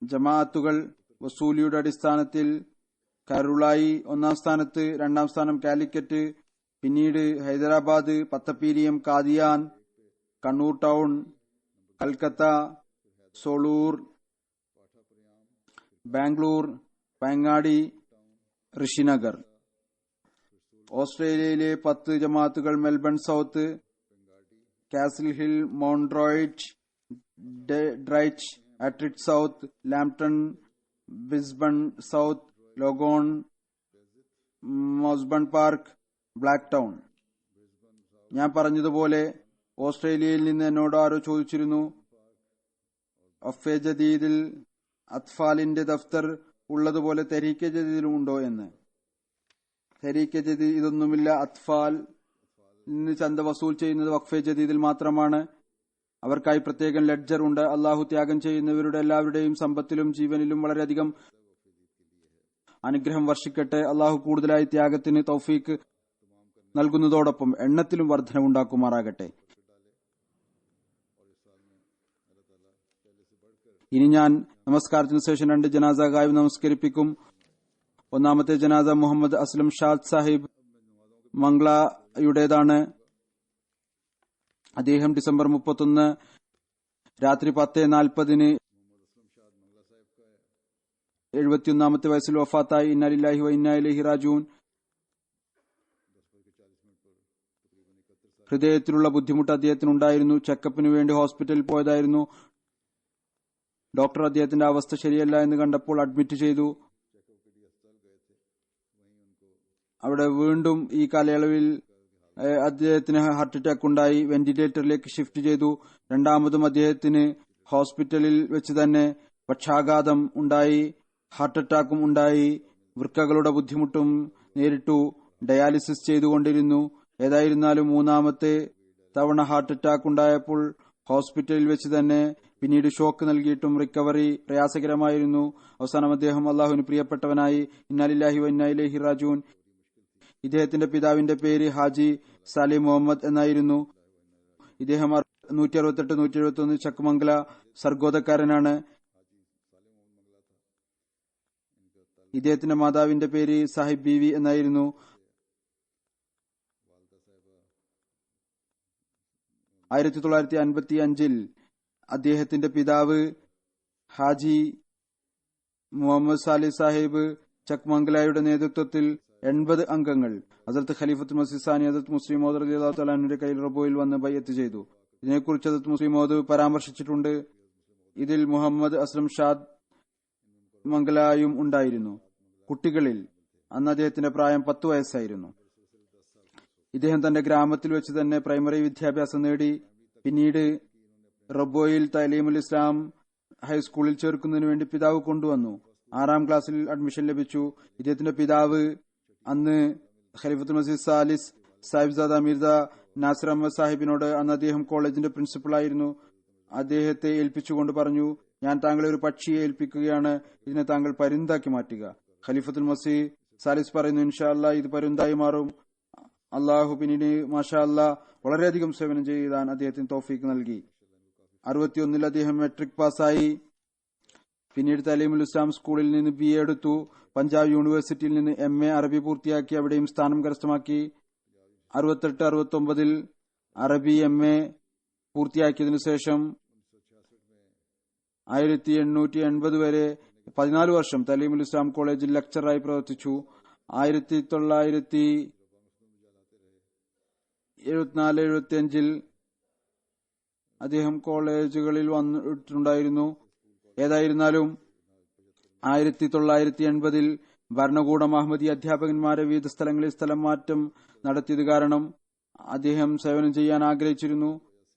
ജമാഅത്തുകൾ വസൂലിയുടെ അടിസ്ഥാനത്തിൽ: കരുളായി 1-ാം സ്ഥാനത്ത്, 2-ാം സ്ഥാനം കാലിക്കറ്റ്, പിന്നീട് ഹൈദരാബാദ്, പത്തപ്പീരിയം, കാദിയാൻ, കണ്ണൂർ ടൗൺ, കൽക്കത്ത, സോളൂർ, ബാംഗ്ലൂർ, പയങ്ങാടി, ഋഷിനഗർ. ഓസ്ട്രേലിയയിലെ 10 ജമാഅത്തുകൾ: Melbourne South, Castle Hill, Mount Druitt, ഡ്രൈച്ച്, Adelaide South, Lampton, Brisbane South, Logan, മോസ്ബൺ പാർക്ക്, ബ്ലാക്ക് ടൗൺ. ഞാൻ പറഞ്ഞതുപോലെ ഓസ്ട്രേലിയയിൽ നിന്ന് എന്നോട് ആരോ ചോദിച്ചിരുന്നു, വഖഫ് ജദീദിൽ അത്ഫാലിന്റെ ദഫ്തർ ഉള്ളതുപോലെ തെഹ്രീക്കെ ജദീദിലും ഉണ്ടോ എന്ന്. തെഹ്രീക്കെ ജദീദ് ഇതൊന്നുമില്ല. അത്ഫാൽ നിന്ന് ചന്ത വസൂൽ ചെയ്യുന്നത് വഖഫ് ജദീദിൽ മാത്രമാണ്. അവർക്കായി പ്രത്യേകം ലെഡ്ജർ ഉണ്ട്. അള്ളാഹു ത്യാഗം ചെയ്യുന്നവരുടെ എല്ലാവരുടെയും സമ്പത്തിലും ജീവനിലും വളരെയധികം അനുഗ്രഹം വർഷിക്കട്ടെ. അള്ളാഹു കൂടുതലായി ത്യാഗത്തിന് തൗഫീക്ക് നൽകുന്നതോടൊപ്പം എണ്ണത്തിലും വർധനവുണ്ടാക്കുമാറാകട്ടെ. ഇനി ഞാൻ നമസ്കാരത്തിന് ശേഷം 2 ജനാസ ഗായിബ് നമസ്കരിപ്പിക്കും. ഒന്നാമത്തെ ജനാസ മുഹമ്മദ് അസ്ലം ഷാദ് സാഹിബ് മംഗ്ലയുടേതാണ്. അദ്ദേഹം ഡിസംബർ 31 രാത്രി 10:40 71-ാമത്തെ വയസ്സിൽ വഫാത്തായി. ഇന്നാ ലില്ലാഹി വ ഇന്നാ ഇലൈഹി റാജിഊൻ. ഹൃദയത്തിലുള്ള ബുദ്ധിമുട്ട് അദ്ദേഹത്തിനുണ്ടായിരുന്നു. ചെക്കപ്പിനു വേണ്ടി ഹോസ്പിറ്റലിൽ പോയതായിരുന്നു. ഡോക്ടർ അദ്ദേഹത്തിന്റെ അവസ്ഥ ശരിയല്ല എന്ന് കണ്ടപ്പോൾ അഡ്മിറ്റ് ചെയ്തു. അവിടെ വീണ്ടും ഈ കാലയളവിൽ അദ്ദേഹത്തിന് ഹാർട്ട് അറ്റാക്ക് ഉണ്ടായി. വെന്റിലേറ്ററിലേക്ക് ഷിഫ്റ്റ് ചെയ്തു. രണ്ടാമതും അദ്ദേഹത്തിന് ഹോസ്പിറ്റലിൽ വെച്ച് തന്നെ പക്ഷാഘാതം ഉണ്ടായി, ഹാർട്ട് അറ്റാക്കും ഉണ്ടായി. വൃക്കകളുടെ ബുദ്ധിമുട്ടും നേരിട്ടു. ഡയാലിസിസ് ചെയ്തുകൊണ്ടിരുന്നു. ഏതായിരുന്നാലും 3-ാമത്തെ തവണ ഹാർട്ട് അറ്റാക്ക് ഉണ്ടായപ്പോൾ ഹോസ്പിറ്റലിൽ വെച്ച് തന്നെ പിന്നീട് ഷോക്ക് നൽകിയിട്ടും റിക്കവറി പ്രയാസകരമായിരുന്നു. അവസാനം അദ്ദേഹം അള്ളാഹുവിന് പ്രിയപ്പെട്ടവനായി. ഇന്നാ ലില്ലാഹി വ ഇന്നാ ഇലൈഹി റാജിഊൻ. ഇദ്ദേഹത്തിന്റെ പിതാവിന്റെ പേര് ഹാജി സാലിം മുഹമ്മദ് എന്നായിരുന്നു. ഇദ്ദേഹം 168-171 ചക്മംഗല സർഗോദക്കാരനാണ്. ഇദ്ദേഹത്തിന്റെ മാതാവിന്റെ പേര് സാഹിബ് ബീവി എന്നായിരുന്നു. 1955 അദ്ദേഹത്തിന്റെ പിതാവ് ഹാജി മുഹമ്മദ് സാലിഹ് സാഹിബ് ചക്മംഗലയുടെ നേതൃത്വത്തിൽ 80 അംഗങ്ങൾ ഹസ്രത്ത് ഖലീഫത്തുൽ മസീഹ് സാനി ഹസ്രത്ത് മുസ്ലിം മൗദ് റളിയല്ലാഹു തആല അൻഹുവിന്റെ കയ്യിൽ റബോയിൽ വന്ന് ബൈഅത്ത് ചെയ്തു. ഇതിനെക്കുറിച്ച് ഹസ്രത്ത് മുസ്ലിം മൗദ് പരാമർശിച്ചിട്ടുണ്ട്. ഇതിൽ മുഹമ്മദ് അസ്ലം ഷാദ് മംഗലായും ഉണ്ടായിരുന്നു. കുട്ടികളിൽ അന്ന് അദ്ദേഹത്തിന്റെ പ്രായം 10 വയസ്സായിരുന്നു. ഇദ്ദേഹം തന്റെ ഗ്രാമത്തിൽ വെച്ച് തന്നെ പ്രൈമറി വിദ്യാഭ്യാസം നേടി. പിന്നീട് റബോയിൽ തലീമുൽ ഇസ്ലാം ഹൈസ്കൂളിൽ ചേർക്കുന്നതിന് വേണ്ടി പിതാവ് കൊണ്ടുവന്നു. 6ാം ക്ലാസ്സിൽ അഡ്മിഷൻ ലഭിച്ചു. ഇദ്ദേഹത്തിന്റെ പിതാവ് അന്ന് ഖലീഫത്തുൽ മസീഹ് സാലിസ് സാഹിബ്സാദ മിർസ നാസിർ അഹമ്മദ് സാഹിബിനോട്, അന്ന് അദ്ദേഹം കോളേജിന്റെ പ്രിൻസിപ്പളായിരുന്നു, അദ്ദേഹത്തെ ഏൽപ്പിച്ചുകൊണ്ട് പറഞ്ഞു, ഞാൻ താങ്കളെ ഒരു പക്ഷിയെ ഏൽപ്പിക്കുകയാണ്, ഇതിനെ താങ്കൾ പരുന്താക്കി മാറ്റുക. ഖലീഫത്തുൽ മസീഹ് സാലിസ് പറയുന്നു, ഇൻഷാ അല്ലാഹ് ഇത് പരുന്തായി മാറും. അള്ളാഹു പിന്നീട് മാഷാ അല്ലാഹ് വളരെയധികം സേവനം ചെയ്യാൻ അദ്ദേഹത്തിന് തൗഫീക്ക് നൽകി. 61 അദ്ദേഹം മെട്രിക് പാസ്സായി. പിന്നീട് തലീമുൽ ഇസ്ലാം സ്കൂളിൽ നിന്ന് BA എടുത്തു. പഞ്ചാബ് യൂണിവേഴ്സിറ്റിയിൽ നിന്ന് MA അറബി പൂർത്തിയാക്കി. അവിടെയും സ്ഥാനം കരസ്ഥമാക്കി. 68-69 അറബി MA പൂർത്തിയാക്കിയതിനു ശേഷം 1880 വരെ 14 വർഷം തലീമുൽ ഇസ്ലാം കോളേജിൽ ലെക്ചറായി പ്രവർത്തിച്ചു. 1974-75 അദ്ദേഹം കോളേജുകളിൽ വന്നിട്ടുണ്ടായിരുന്നു. ഏതായിരുന്നാലും 1980 ഭരണകൂടം അഹമ്മദി അധ്യാപകന്മാരെ വിവിധ സ്ഥലങ്ങളിൽ സ്ഥലം മാറ്റം നടത്തിയത് കാരണം അദ്ദേഹം സേവനം ചെയ്യാൻ ആഗ്രഹിച്ചിരുന്നു.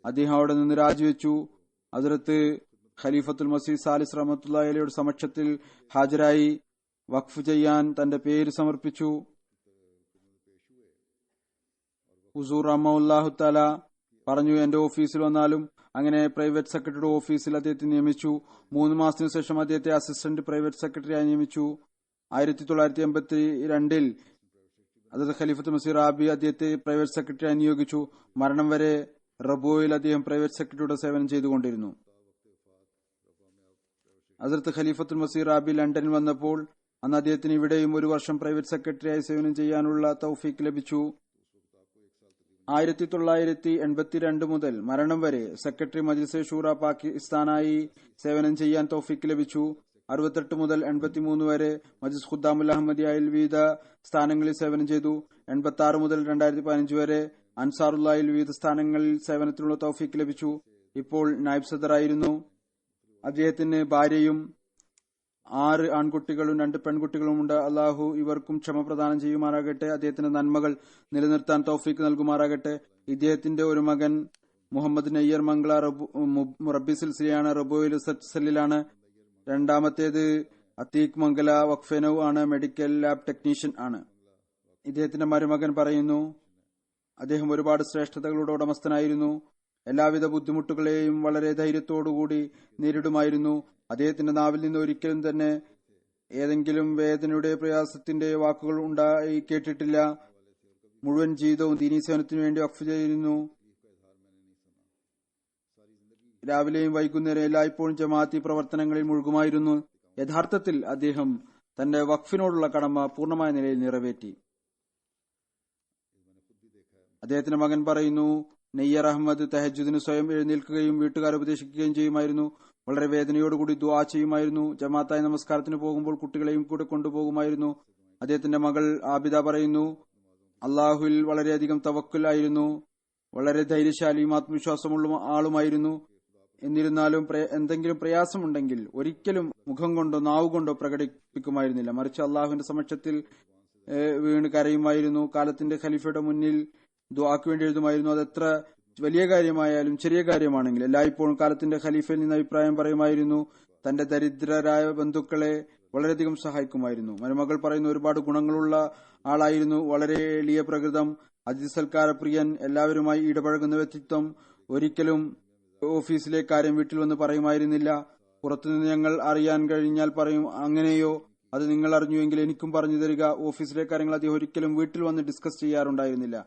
അദ്ദേഹം അവിടെ നിന്ന് രാജിവെച്ചു. ഹസ്രത്ത് ഖലീഫത്തുൽ മസീഹ് സാലിസ് റഹ്മത്തുള്ളാഹി അലൈഹിയുടെ സമക്ഷത്തിൽ ഹാജരായി വഖഫ് ചെയ്യാൻ തന്റെ പേര് സമർപ്പിച്ചു. ഹുസൂർ റഹ്മത്തുള്ളാഹി തആല പറഞ്ഞു, എന്റെ ഓഫീസിൽ വന്നാലും. അങ്ങനെ പ്രൈവറ്റ് സെക്രട്ടറിയുടെ ഓഫീസിൽ അദ്ദേഹത്തെ നിയമിച്ചു. 3 മാസത്തിനു ശേഷം അദ്ദേഹത്തെ അസിസ്റ്റന്റ് പ്രൈവറ്റ് സെക്രട്ടറിയായി നിയമിച്ചു. 1982 ഹസ്രത്ത് ഖലീഫത്തുൽ മസീഹ് റാബി അദ്ദേഹത്തെ പ്രൈവറ്റ് സെക്രട്ടറിയായി നിയോഗിച്ചു. മരണം വരെ റബോയിൽ അദ്ദേഹം പ്രൈവറ്റ് സെക്രട്ടറിയുടെ സേവനം ചെയ്തുകൊണ്ടിരുന്നു. ഹസ്രത്ത് ഖലീഫത്തുൽ മസീഹ് റാബി ലണ്ടനിൽ വന്നപ്പോൾ അന്ന് അദ്ദേഹത്തിന് ഇവിടെയും 1 വർഷം പ്രൈവറ്റ് സെക്രട്ടറിയായി സേവനം ചെയ്യാനുള്ള തൗഫീക്ക് ലഭിച്ചു. 1982 മുതൽ മരണം വരെ സെക്രട്ടറി മജ്ലിസ് ഷൂറ പാകിസ്ഥാനായി സേവനം ചെയ്യാൻ തൗഫീക്ക് ലഭിച്ചു. 68 മുതൽ 83 വരെ മജ്ലിസ് ഖുദ്ദാമുൽ അഹമ്മദിയയിൽ വിവിധ സ്ഥാനങ്ങളിൽ സേവനം ചെയ്തു. 86 മുതൽ 2015 വരെ അൻസാറുല്ലാഹിൽ വിവിധ സ്ഥാനങ്ങളിൽ സേവനത്തിനുള്ള തൗഫീക്ക് ലഭിച്ചു. ഇപ്പോൾ നായിബ് സദറായിരുന്നു. അദ്ദേഹത്തിന് ഭാര്യയും 6 ആൺകുട്ടികളും 2 പെൺകുട്ടികളുമുണ്ട്. അള്ളാഹു ഇവർക്കും ക്ഷമ പ്രദാനം ചെയ്യുമാറാകട്ടെ. അദ്ദേഹത്തിന്റെ നന്മകൾ നിലനിർത്താൻ തൗഫീക്ക് നൽകുമാറാകട്ടെ. ഇദ്ദേഹത്തിന്റെ ഒരു മകൻ മുഹമ്മദ് നയ്യർ മംഗള റബ്ബി സിൽസിലയാണ്, റബോയിൽ റിസർച്ച് സെല്ലിലാണ്. രണ്ടാമത്തേത് അത്തീഖ് മംഗല വഖഫെനൌ ആണ്, മെഡിക്കൽ ലാബ് ടെക്നീഷ്യൻ ആണ്. ഇദ്ദേഹത്തിന്റെ മരുമകൻ പറയുന്നു, അദ്ദേഹം ഒരുപാട് ശ്രേഷ്ഠതകളുടെ ഉടമസ്ഥനായിരുന്നു. എല്ലാവിധ ബുദ്ധിമുട്ടുകളെയും വളരെ ധൈര്യത്തോടുകൂടി നേരിടുമായിരുന്നു. അദ്ദേഹത്തിന്റെ നാവിൽ നിന്ന് ഒരിക്കലും തന്നെ ഏതെങ്കിലും വേദനയുടെ പ്രയാസത്തിന്റെ വാക്കുകൾ ഉണ്ടായി കേട്ടിട്ടില്ല. മുഴുവൻ ജീവിതവും ദീനീ സേവനത്തിനു വേണ്ടി വഖഫ് ചെയ്യുന്നു. രാവിലെയും വൈകുന്നേരം എല്ലായ്പ്പോഴും ജമാഅത്തി പ്രവർത്തനങ്ങളിൽ മുഴുകുമായിരുന്നു. യഥാർത്ഥത്തിൽ അദ്ദേഹം തന്റെ വഖഫിനോടുള്ള കടമ പൂർണ്ണമായ നിലയിൽ നിറവേറ്റി. അദ്ദേഹത്തിന്റെ മകൻ പറയുന്നു, നെയ്യർ അഹമ്മദ് തഹജ്ജുദിന് സ്വയം എഴുന്നേൽക്കുകയും വീട്ടുകാരെ ഉപദേശിക്കുകയും ചെയ്യുമായിരുന്നു. വളരെ വേദനയോടുകൂടി ദുആ ചെയ്യുമായിരുന്നു. ജമാഅത്തായി നമസ്കാരത്തിന് പോകുമ്പോൾ കുട്ടികളെയും കൂടെ കൊണ്ടുപോകുമായിരുന്നു. അദ്ദേഹത്തിന്റെ മകൾ ആബിദ പറയുന്നു, അള്ളാഹുവിൽ വളരെയധികം തവക്കുൽ ആയിരുന്നു. വളരെ ധൈര്യശാലിയും ആത്മവിശ്വാസമുള്ള ആളുമായിരുന്നു. എന്നിരുന്നാലും എന്തെങ്കിലും പ്രയാസമുണ്ടെങ്കിൽ ഒരിക്കലും മുഖം കൊണ്ടോ നാവുകൊണ്ടോ പ്രകടിപ്പിക്കുമായിരുന്നില്ല. മറിച്ച് അള്ളാഹുവിന്റെ സമക്ഷത്തിൽ വീണ് കരയുമായിരുന്നു. കാലത്തിന്റെ ഖലീഫയുടെ മുന്നിൽ ദുആക്ക് വേണ്ടി എഴുതുമായിരുന്നു. അതെത്ര വലിയ കാര്യമായാലും ചെറിയ കാര്യമാണെങ്കിൽ എല്ലായ്പ്പോഴും കാലത്തിന്റെ ഖലീഫയിൽ നിന്ന് അഭിപ്രായം പറയുമായിരുന്നു. തന്റെ ദരിദ്രരായ ബന്ധുക്കളെ വളരെയധികം സഹായിക്കുമായിരുന്നു. മരുമകൾ പറയുന്നു, ഒരുപാട് ഗുണങ്ങളുള്ള ആളായിരുന്നു. വളരെ എളിയ പ്രകൃതം, അതിഥി സൽക്കാര പ്രിയൻ, എല്ലാവരുമായി ഇടപഴകുന്ന വ്യക്തിത്വം. ഒരിക്കലും ഓഫീസിലെ കാര്യം വീട്ടിൽ വന്ന് പറയുമായിരുന്നില്ല. പുറത്തുനിന്ന് ഞങ്ങൾ അറിയാൻ കഴിഞ്ഞാൽ പറയും, അങ്ങനെയോ അത് നിങ്ങൾ അറിഞ്ഞുവെങ്കിൽ എനിക്കും പറഞ്ഞു തരിക. ഓഫീസിലെ കാര്യങ്ങൾ അദ്ദേഹം ഒരിക്കലും വീട്ടിൽ വന്ന് ഡിസ്കസ് ചെയ്യാറുണ്ടായിരുന്നില്ല.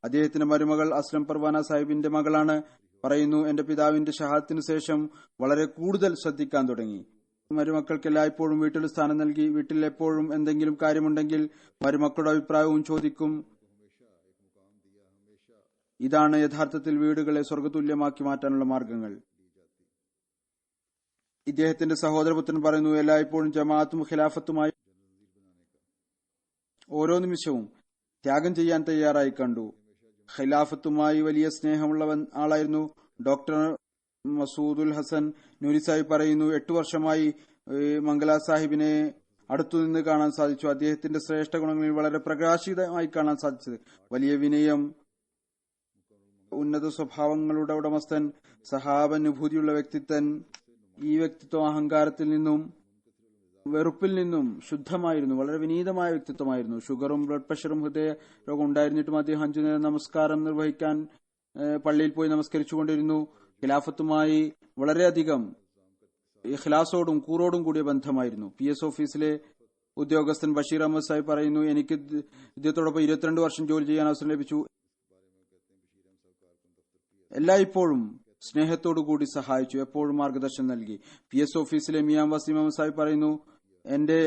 അദ്ദേഹത്തിന്റെ മരുമകൾ അസ്ലം പർവാന സാഹിബിന്റെ മകളാണ്. പറയുന്നു, എന്റെ പിതാവിന്റെ ഷഹാദത്തിന് ശേഷം വളരെ കൂടുതൽ ശ്രദ്ധിക്കാൻ തുടങ്ങി. മരുമക്കൾക്ക് എല്ലായ്പ്പോഴും വീട്ടിൽ സ്ഥാനം നൽകി. വീട്ടിൽ എപ്പോഴും എന്തെങ്കിലും കാര്യമുണ്ടെങ്കിൽ മരുമക്കളുടെ അഭിപ്രായവും ചോദിക്കും. ഇതാണ് യഥാർത്ഥത്തിൽ വീടുകളെ സ്വർഗതുല്യമാക്കി മാറ്റാനുള്ള മാർഗങ്ങൾ. ഇദ്ദേഹത്തിന്റെ സഹോദരപുത്രൻ പറയുന്നു, എല്ലായ്പ്പോഴും ജമാഅത്തും ഖിലാഫത്തുമായി ഓരോ നിമിഷവും ത്യാഗം ചെയ്യാൻ തയ്യാറായി കണ്ടു. ഖിലാഫത്തുമായി വലിയ സ്നേഹമുള്ള ആളായിരുന്നു. ഡോക്ടർ മസൂദുൽ ഹസൻ നൂരി സാഹിബ് പറയുന്നു, 8 വർഷമായി മംഗല സാഹിബിനെ അടുത്തുനിന്ന് കാണാൻ സാധിച്ചു. അദ്ദേഹത്തിന്റെ ശ്രേഷ്ഠ ഗുണങ്ങളിൽ വളരെ പ്രകാശിതമായി കാണാൻ സാധിച്ചത് വലിയ വിനയം, ഉന്നത സ്വഭാവങ്ങളുടെ ഉടമസ്ഥൻ, സഹാബാനുഭൂതിയുള്ള വ്യക്തിത്വൻ. ഈ വ്യക്തിത്വം അഹങ്കാരത്തിൽ നിന്നും വെറുപ്പിൽ നിന്നും ശുദ്ധമായിരുന്നു. വളരെ വിനീതമായ വ്യക്തിത്വമായിരുന്നു. ഷുഗറും ബ്ലഡ് പ്രഷറും ഹൃദയ രോഗം ഉണ്ടായിരുന്നിട്ടും അദ്ദേഹം 5 നേരം നമസ്കാരം നിർവഹിക്കാൻ പള്ളിയിൽ പോയി നമസ്കരിച്ചുകൊണ്ടിരുന്നു. ഖിലാഫത്തുമായി വളരെയധികം ഇഖ്ലാസോടും കൂറോടും കൂടിയ ബന്ധമായിരുന്നു. PS ഓഫീസിലെ ഉദ്യോഗസ്ഥൻ ബഷീർ അഹമ്മദ് സാഹിബ് പറയുന്നു, എനിക്ക് ഇദ്ദേഹത്തോടൊപ്പം 22 വർഷം ജോലി ചെയ്യാൻ അവസരം ലഭിച്ചു. എല്ലായ്പ്പോഴും സ്നേഹത്തോടുകൂടി സഹായിച്ചു, എപ്പോഴും മാർഗദർശനം നൽകി. PS ഓഫീസിലെ മിയാം വസീം അഹമ്മദ് സാഹിബ് പറയുന്നു, എന്റെ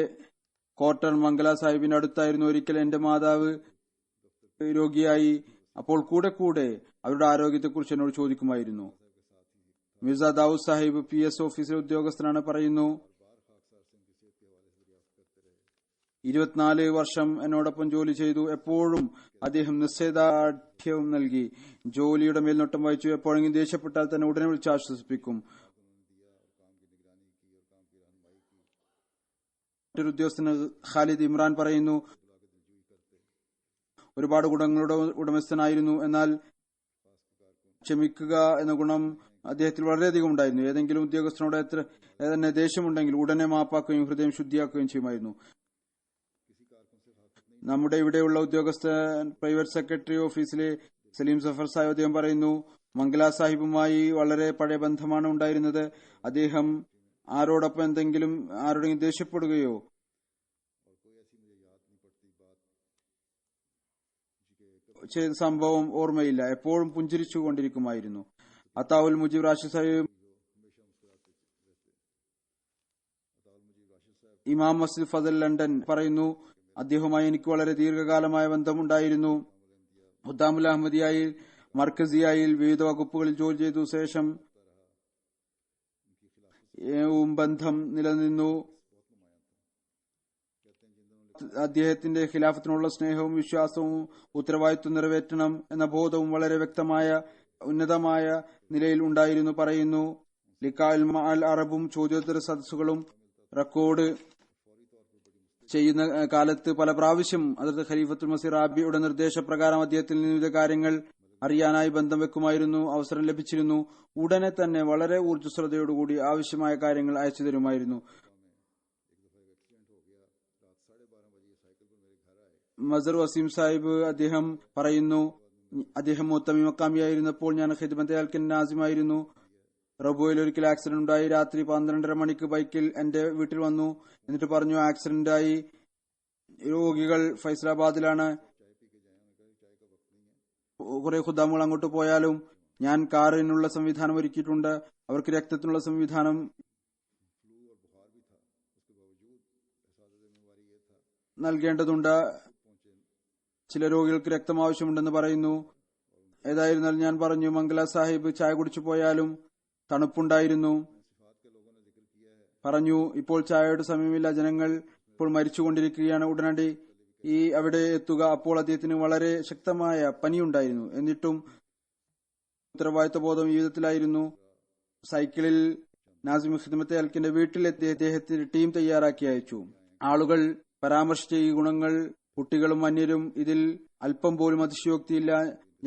ക്വാർട്ടർ മംഗല സാഹിബിന്റെ അടുത്തായിരുന്നു. ഒരിക്കൽ എന്റെ മാതാവ് രോഗിയായി. അപ്പോൾ കൂടെ കൂടെ അവരുടെ ആരോഗ്യത്തെക്കുറിച്ച് എന്നോട് ചോദിക്കുമായിരുന്നു. മിർസ ദാവൂദ് സാഹിബ് PS ഓഫീസിലെ ഉദ്യോഗസ്ഥനാണ്. പറയുന്നു, 24 വർഷം എന്നോടൊപ്പം ജോലി ചെയ്തു. എപ്പോഴും അദ്ദേഹം നിശ്ചയദാർഢ്യവും നൽകി. ജോലിയുടെ മേൽനോട്ടം വഹിച്ചു. എപ്പോഴെങ്കിലും ദേഷ്യപ്പെട്ടാൽ തന്നെ ഉടനെ വിളിച്ച് ആശ്വസിപ്പിക്കും. മറ്റൊരു ഉദ്യോഗസ്ഥന് ഖാലിദ് ഇമ്രാൻ പറയുന്നു, ഒരുപാട് ഗുണങ്ങളുടെ ഉടമസ്ഥനായിരുന്നു. എന്നാൽ ക്ഷമിക്കുക എന്ന ഗുണം അദ്ദേഹത്തിൽ വളരെയധികം ഉണ്ടായിരുന്നു. ഏതെങ്കിലും ഉദ്യോഗസ്ഥനോട് എത്ര തന്നെ ദേഷ്യമുണ്ടെങ്കിൽ ഉടനെ മാപ്പാക്കുകയും ഹൃദയം ശുദ്ധിയാക്കുകയും ചെയ്യുമായിരുന്നു. നമ്മുടെ ഇവിടെയുള്ള ഉദ്യോഗസ്ഥൻ പ്രൈവറ്റ് സെക്രട്ടറി ഓഫീസിലെ സലീം സഫർ സാഹിബ്, അദ്ദേഹം പറയുന്നു, മംഗല സാഹിബുമായി വളരെ പഴയ ബന്ധമാണ് ഉണ്ടായിരുന്നത്. അദ്ദേഹം ആരോടൊപ്പം ആരോടെങ്കിലും ദേഷ്യപ്പെടുകയോ ചെയ്ത സംഭവം ഓർമ്മയില്ല. എപ്പോഴും പുഞ്ചിരിച്ചു കൊണ്ടിരിക്കുമായിരുന്നു. അത്താവുൽ മുജീബ് റാഷിദ് സാഹിബ് ഇമാം മസ്ജിദ് ഫസൽ ലണ്ടൻ പറയുന്നു, അദ്ദേഹവുമായി എനിക്ക് വളരെ ദീർഘകാലമായ ബന്ധമുണ്ടായിരുന്നു. ഹുദ്ദാമുൽ അഹമ്മദിയായിൽ മർക്കസിയായിൽ വിവിധ വകുപ്പുകളിൽ ജോലി ചെയ്തു. ശേഷം ബന്ധം നിലനിന്നു. അദ്ദേഹത്തിന്റെ ഖിലാഫത്തിനുള്ള സ്നേഹവും വിശ്വാസവും ഉത്തരവാദിത്വം നിറവേറ്റണം എന്ന ബോധവും വളരെ വ്യക്തമായ ഉന്നതമായ നിലയിൽ ഉണ്ടായിരുന്നു. പറയുന്നു, ലിഖാൽ അൽ അറബും ചോദ്യോത്തര സദസ്സുകളും റെക്കോർഡ് ചെയ്യുന്ന കാലത്ത് പല പ്രാവശ്യം ഹദ്റത്ത് ഖലീഫത്തുൽ മസീഹ് റാബിയുടെ നിർദ്ദേശപ്രകാരം അദ്ദേഹത്തിൽ നിന്ന് വിവിധ കാര്യങ്ങൾ അറിയാനായി ബന്ധം വെക്കുമായിരുന്നു. അവസരം ലഭിച്ചിരുന്നു. ഉടനെ തന്നെ വളരെ ഊർജ്ജസ്വലതയോടുകൂടി ആവശ്യമായ കാര്യങ്ങൾ അയച്ചു തരുമായിരുന്നു. മസർ വസീം സാഹിബ് അദ്ദേഹം പറയുന്നു, അദ്ദേഹം മുത്തമി മക്കാമിയായിരുന്നപ്പോൾ ഞാൻ ഖിദ്മത്തെ അൽക്കൻ നാസിമായിരുന്നു. റബുവിൽ ഒരിക്കൽ ആക്സിഡന്റ് ഉണ്ടായി. രാത്രി 12:30 മണിക്ക് ബൈക്കിൽ എന്റെ വീട്ടിൽ വന്നു. എന്നിട്ട് പറഞ്ഞു, ആക്സിഡന്റായി, രോഗികൾ ഫൈസലാബാദിലാണ്, കുറെ ഖുദ്ദാമുകൾ അങ്ങോട്ട് പോയാലും ഞാൻ കാറിനുള്ള സംവിധാനം ഒരുക്കിയിട്ടുണ്ട്. അവർക്ക് രക്തത്തിനുള്ള സംവിധാനം നൽകേണ്ടതുണ്ട്. ചില രോഗികൾക്ക് രക്തം ആവശ്യമുണ്ടെന്ന് പറയുന്നു. ഏതായിരുന്നാലും ഞാൻ പറഞ്ഞു, മംഗല സാഹിബ് ചായ കുടിച്ചു പോയാലും തണുപ്പുണ്ടായിരുന്നു. പറഞ്ഞു, ഇപ്പോൾ ചായയുടെ സമയമില്ല, ജനങ്ങൾ ഇപ്പോൾ മരിച്ചുകൊണ്ടിരിക്കുകയാണ്, ഉടനടി അവിടെ എത്തുക. അപ്പോൾ അദ്ദേഹത്തിന് വളരെ ശക്തമായ പനിയുണ്ടായിരുന്നു. എന്നിട്ടും ഉത്തരവാദിത്വ ബോധം ജീവിതത്തിലായിരുന്നു. സൈക്കിളിൽ നാസിം ഖിദ്മത്തെ അൽക്കിന്റെ വീട്ടിലെത്തി അദ്ദേഹത്തിന് ടീം തയ്യാറാക്കി അയച്ചു. ആളുകൾ പരാമർശിച്ച ഈ ഗുണങ്ങൾ കുട്ടികളും അന്യരും ഇതിൽ അല്പം പോലും അതിശയോക്തിയില്ല.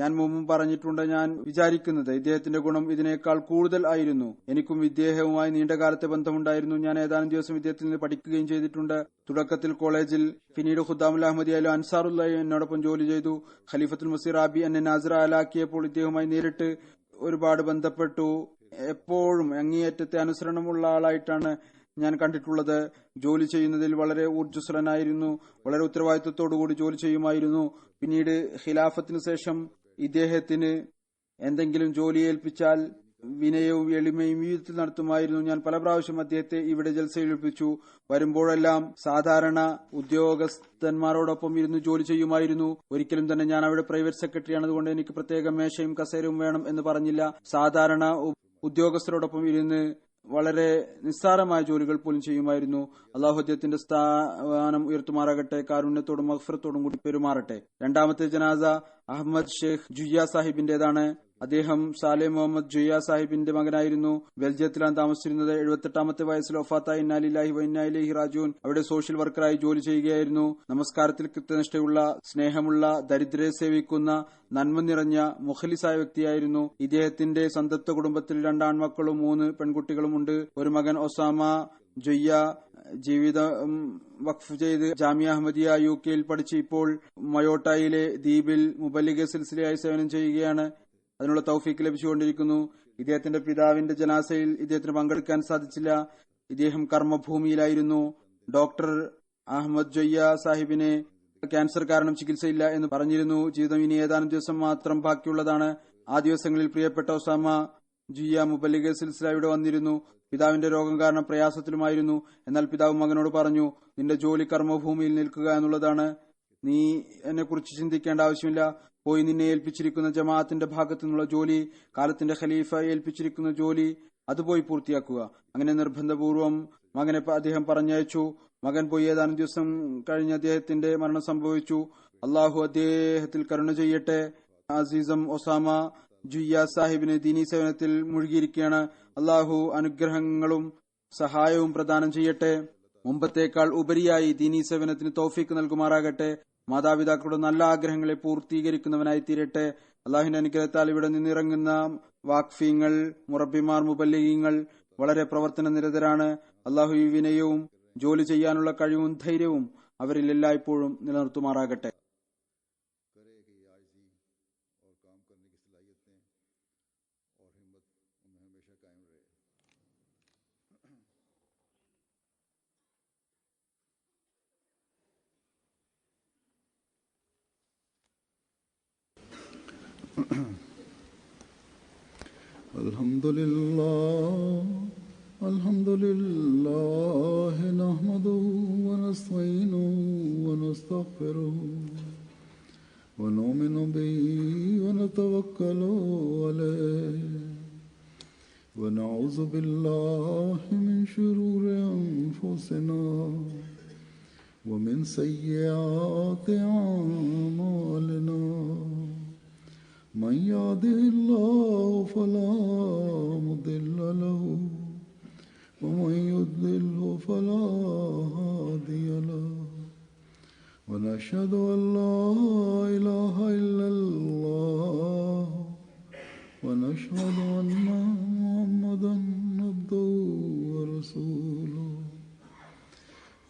ഞാൻ മുമ്പ് പറഞ്ഞിട്ടുണ്ട്, ഞാൻ വിചാരിക്കുന്നത് ഇദ്ദേഹത്തിന്റെ ഗുണം ഇതിനേക്കാൾ കൂടുതൽ ആയിരുന്നു. എനിക്കും ഇദ്ദേഹവുമായി നീണ്ടകാലത്തെ ബന്ധമുണ്ടായിരുന്നു. ഞാൻ ഏതാനും ദിവസം ഇദ്ദേഹത്തിൽ നിന്ന് പഠിക്കുകയും ചെയ്തിട്ടുണ്ട്. തുടക്കത്തിൽ കോളേജിൽ, പിന്നീട് ഖുദ്ദാമുൽ അഹമ്മദിയായാലും അൻസാറുല്ലാഹി എന്നോടൊപ്പം ജോലി ചെയ്തു. ഖലീഫത്തുൽ മസീഹ് റാബി എന്നെ നാസിർ ആലാക്കിയപ്പോൾ ഇദ്ദേഹവുമായി നേരിട്ട് ഒരുപാട് ബന്ധപ്പെട്ടു. എപ്പോഴും അങ്ങേയറ്റത്തെ അനുസരണമുള്ള ആളായിട്ടാണ് ഞാൻ കണ്ടിട്ടുള്ളത്. ജോലി ചെയ്യുന്നതിൽ വളരെ ഊർജ്ജസ്വലനായിരുന്നു. വളരെ ഉത്തരവാദിത്വത്തോടുകൂടി ജോലി ചെയ്യുമായിരുന്നു. പിന്നീട് ഖിലാഫത്തിന് ശേഷം ഇദ്ദേഹത്തിന് എന്തെങ്കിലും ജോലി ഏൽപ്പിച്ചാൽ വിനയവും എളിമയും ജീവിതത്തിൽ നടത്തുമായിരുന്നു. ഞാൻ പല പ്രാവശ്യം അദ്ദേഹത്തെ ഇവിടെ ജൽസയിൽ ഏൽപ്പിച്ചു. വരുമ്പോഴെല്ലാം സാധാരണ ഉദ്യോഗസ്ഥന്മാരോടൊപ്പം ഇരുന്ന് ജോലി ചെയ്യുമായിരുന്നു. ഒരിക്കലും തന്നെ ഞാൻ അവിടെ പ്രൈവറ്റ് സെക്രട്ടറിയാണ്, അതുകൊണ്ട് എനിക്ക് പ്രത്യേക മേശയും കസേരയും വേണം എന്ന് പറഞ്ഞില്ല. സാധാരണ ഉദ്യോഗസ്ഥരോടൊപ്പം ഇരുന്ന് വളരെ നിസ്സാരമായ ജോലികൾ പോലും ചെയ്യുമായിരുന്നു. അള്ളാഹു അദ്ദേഹത്തിന്റെ സ്ഥാനം ഉയർത്തുമാറാകട്ടെ, കാരുണ്യത്തോടും മഗ്ഫിറത്തോടും കൂടി പെരുമാറട്ടെ. രണ്ടാമത്തെ ജനാസ അഹമ്മദ് ഷെയ്ഖ് ജുയ്യ സാഹിബിന്റേതാണ്. അദ്ദേഹം സാലെ മുഹമ്മദ് ജുയ്യ സാഹിബിന്റെ മകനായിരുന്നു. ബെൽജിയത്തിലാണ് താമസിച്ചിരുന്നത്. 78ാമത്തെ വയസ്സിൽ വഫാത്തായി. ഇന്നാ ലില്ലാഹി വ ഇന്നാ ഇലൈഹി റാജിഊൻ. അവിടെ സോഷ്യൽ വർക്കറായി ജോലി ചെയ്യുകയായിരുന്നു. നമസ്കാരത്തിൽ കൃത്യനിഷ്ഠയുള്ള, സ്നേഹമുള്ള, ദരിദ്രരെ സേവിക്കുന്ന, നന്മ നിറഞ്ഞ മുഖലിസായ വ്യക്തിയായിരുന്നു. ഇദ്ദേഹത്തിന്റെ സന്തപ്ത കുടുംബത്തിൽ 2 ആൺമക്കളും 3 പെൺകുട്ടികളും ഉണ്ട്. ഒരു മകൻ ഒസാമ ജുയ്യ ജീവിതം വഖഫ് ചെയ്ത് ജാമിയ അഹമ്മദിയ UK പഠിച്ച് ഇപ്പോൾ മയോട്ടായിലെ ദ്വീപിൽ മുബല്ലിഗ സിൽസിലയായി സേവനം ചെയ്യുകയാണ്. അതിനുള്ള തൗഫീക്ക് ലഭിച്ചുകൊണ്ടിരിക്കുന്നു. ഇദ്ദേഹത്തിന്റെ പിതാവിന്റെ ജനാസയിൽ ഇദ്ദേഹത്തിന് പങ്കെടുക്കാൻ സാധിച്ചില്ല. ഇദ്ദേഹം കർമ്മഭൂമിയിലായിരുന്നു. ഡോക്ടർ അഹമ്മദ് ജൊയ്യ സാഹിബിന് ക്യാൻസർ കാരണം ചികിത്സയില്ല എന്ന് പറഞ്ഞിരുന്നു. ജീവിതം ഇനി ഏതാനും ദിവസം മാത്രം ബാക്കിയുള്ളതാണ്. ആ ദിവസങ്ങളിൽ പ്രിയപ്പെട്ട ഒസാമ ജുയ്യ മുബല്ലിഗ സിൽസില ഇവിടെ വന്നിരുന്നു. പിതാവിന്റെ രോഗം കാരണം പ്രയാസത്തിലുമായിരുന്നു. എന്നാൽ പിതാവ് മകനോട് പറഞ്ഞു, നിന്റെ ജോലി കർമ്മഭൂമിയിൽ നിൽക്കുക എന്നുള്ളതാണ്. നീ എന്നെ കുറിച്ച് ചിന്തിക്കേണ്ട ആവശ്യമില്ല. പോയി നിന്നെ ഏൽപ്പിച്ചിരിക്കുന്ന ജമാഅത്തിന്റെ ഭാഗത്തു നിന്നുള്ള ജോലി, കാലത്തിന്റെ ഖലീഫ ഏൽപ്പിച്ചിരിക്കുന്ന ജോലി, അത് പോയി പൂർത്തിയാക്കുക. അങ്ങനെ നിർബന്ധപൂർവം മകനെ അദ്ദേഹം പറഞ്ഞയച്ചു. മകൻ പോയി ഏതാനും ദിവസം കഴിഞ്ഞ് അദ്ദേഹത്തിന്റെ മരണം സംഭവിച്ചു. അള്ളാഹു അദ്ദേഹത്തിൽ കരുണ ചെയ്യട്ടെ. അസീസം ഒസാമ ജുയ്യ സാഹിബിന് ദീനീ സേവനത്തിൽ മുഴുകിയിരിക്കുകയാണ്. അള്ളാഹു അനുഗ്രഹങ്ങളും സഹായവും പ്രദാനം ചെയ്യട്ടെ. മുമ്പത്തേക്കാൾ ഉപരിയായി ദീനീ സേവനത്തിന് തൗഫീക്ക് നൽകുമാറാകട്ടെ. മാതാപിതാക്കളുടെ നല്ല ആഗ്രഹങ്ങളെ പൂർത്തീകരിക്കുന്നവനായി തീരട്ടെ. അള്ളാഹുവിന്റെ അനുഗ്രഹത്താൽ ഇവിടെ നിന്നിറങ്ങുന്ന വാക്ഫീങ്ങൾ, മുറബിമാർ, മുബല്ലിഗീങ്ങൾ വളരെ പ്രവർത്തന നിരതരാണ്. അള്ളാഹു ഈ വിനയവും ജോലി ചെയ്യാനുള്ള കഴിവും ധൈര്യവും അവരിൽ എല്ലായ്പ്പോഴും നിലനിർത്തുമാറാകട്ടെ. Alhamdulillah nahmaduhu wa nasta'inuhu wa nastaghfiruhu wa nu'minu bihi wa natawakkalu alayhi wa na'udhu billahi min shururi anfusina wa min sayyiati a'malina. من يهده الله فلا مضل له ومن يضلله فلا هادي له ونشهد أن لا إله إلا الله ونشهد أن محمدا عبده ورسوله.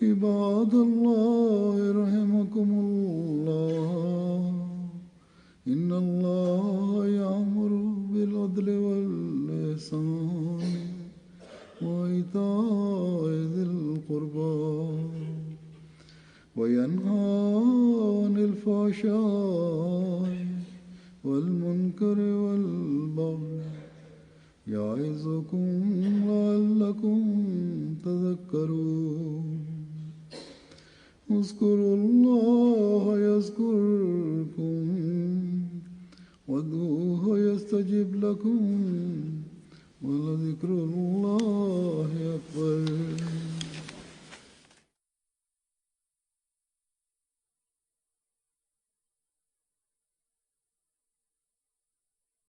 عباد الله رحمكم الله إن الله يأمر بالعدل والإحسان وإيتاء ذي القربى وينهى عن الفحشاء والمنكر والبغي يعظكم لعلكم تذكرون. اذكروا الله يذكركم وادعوه يستجب لكم ولذكر الله أكبر.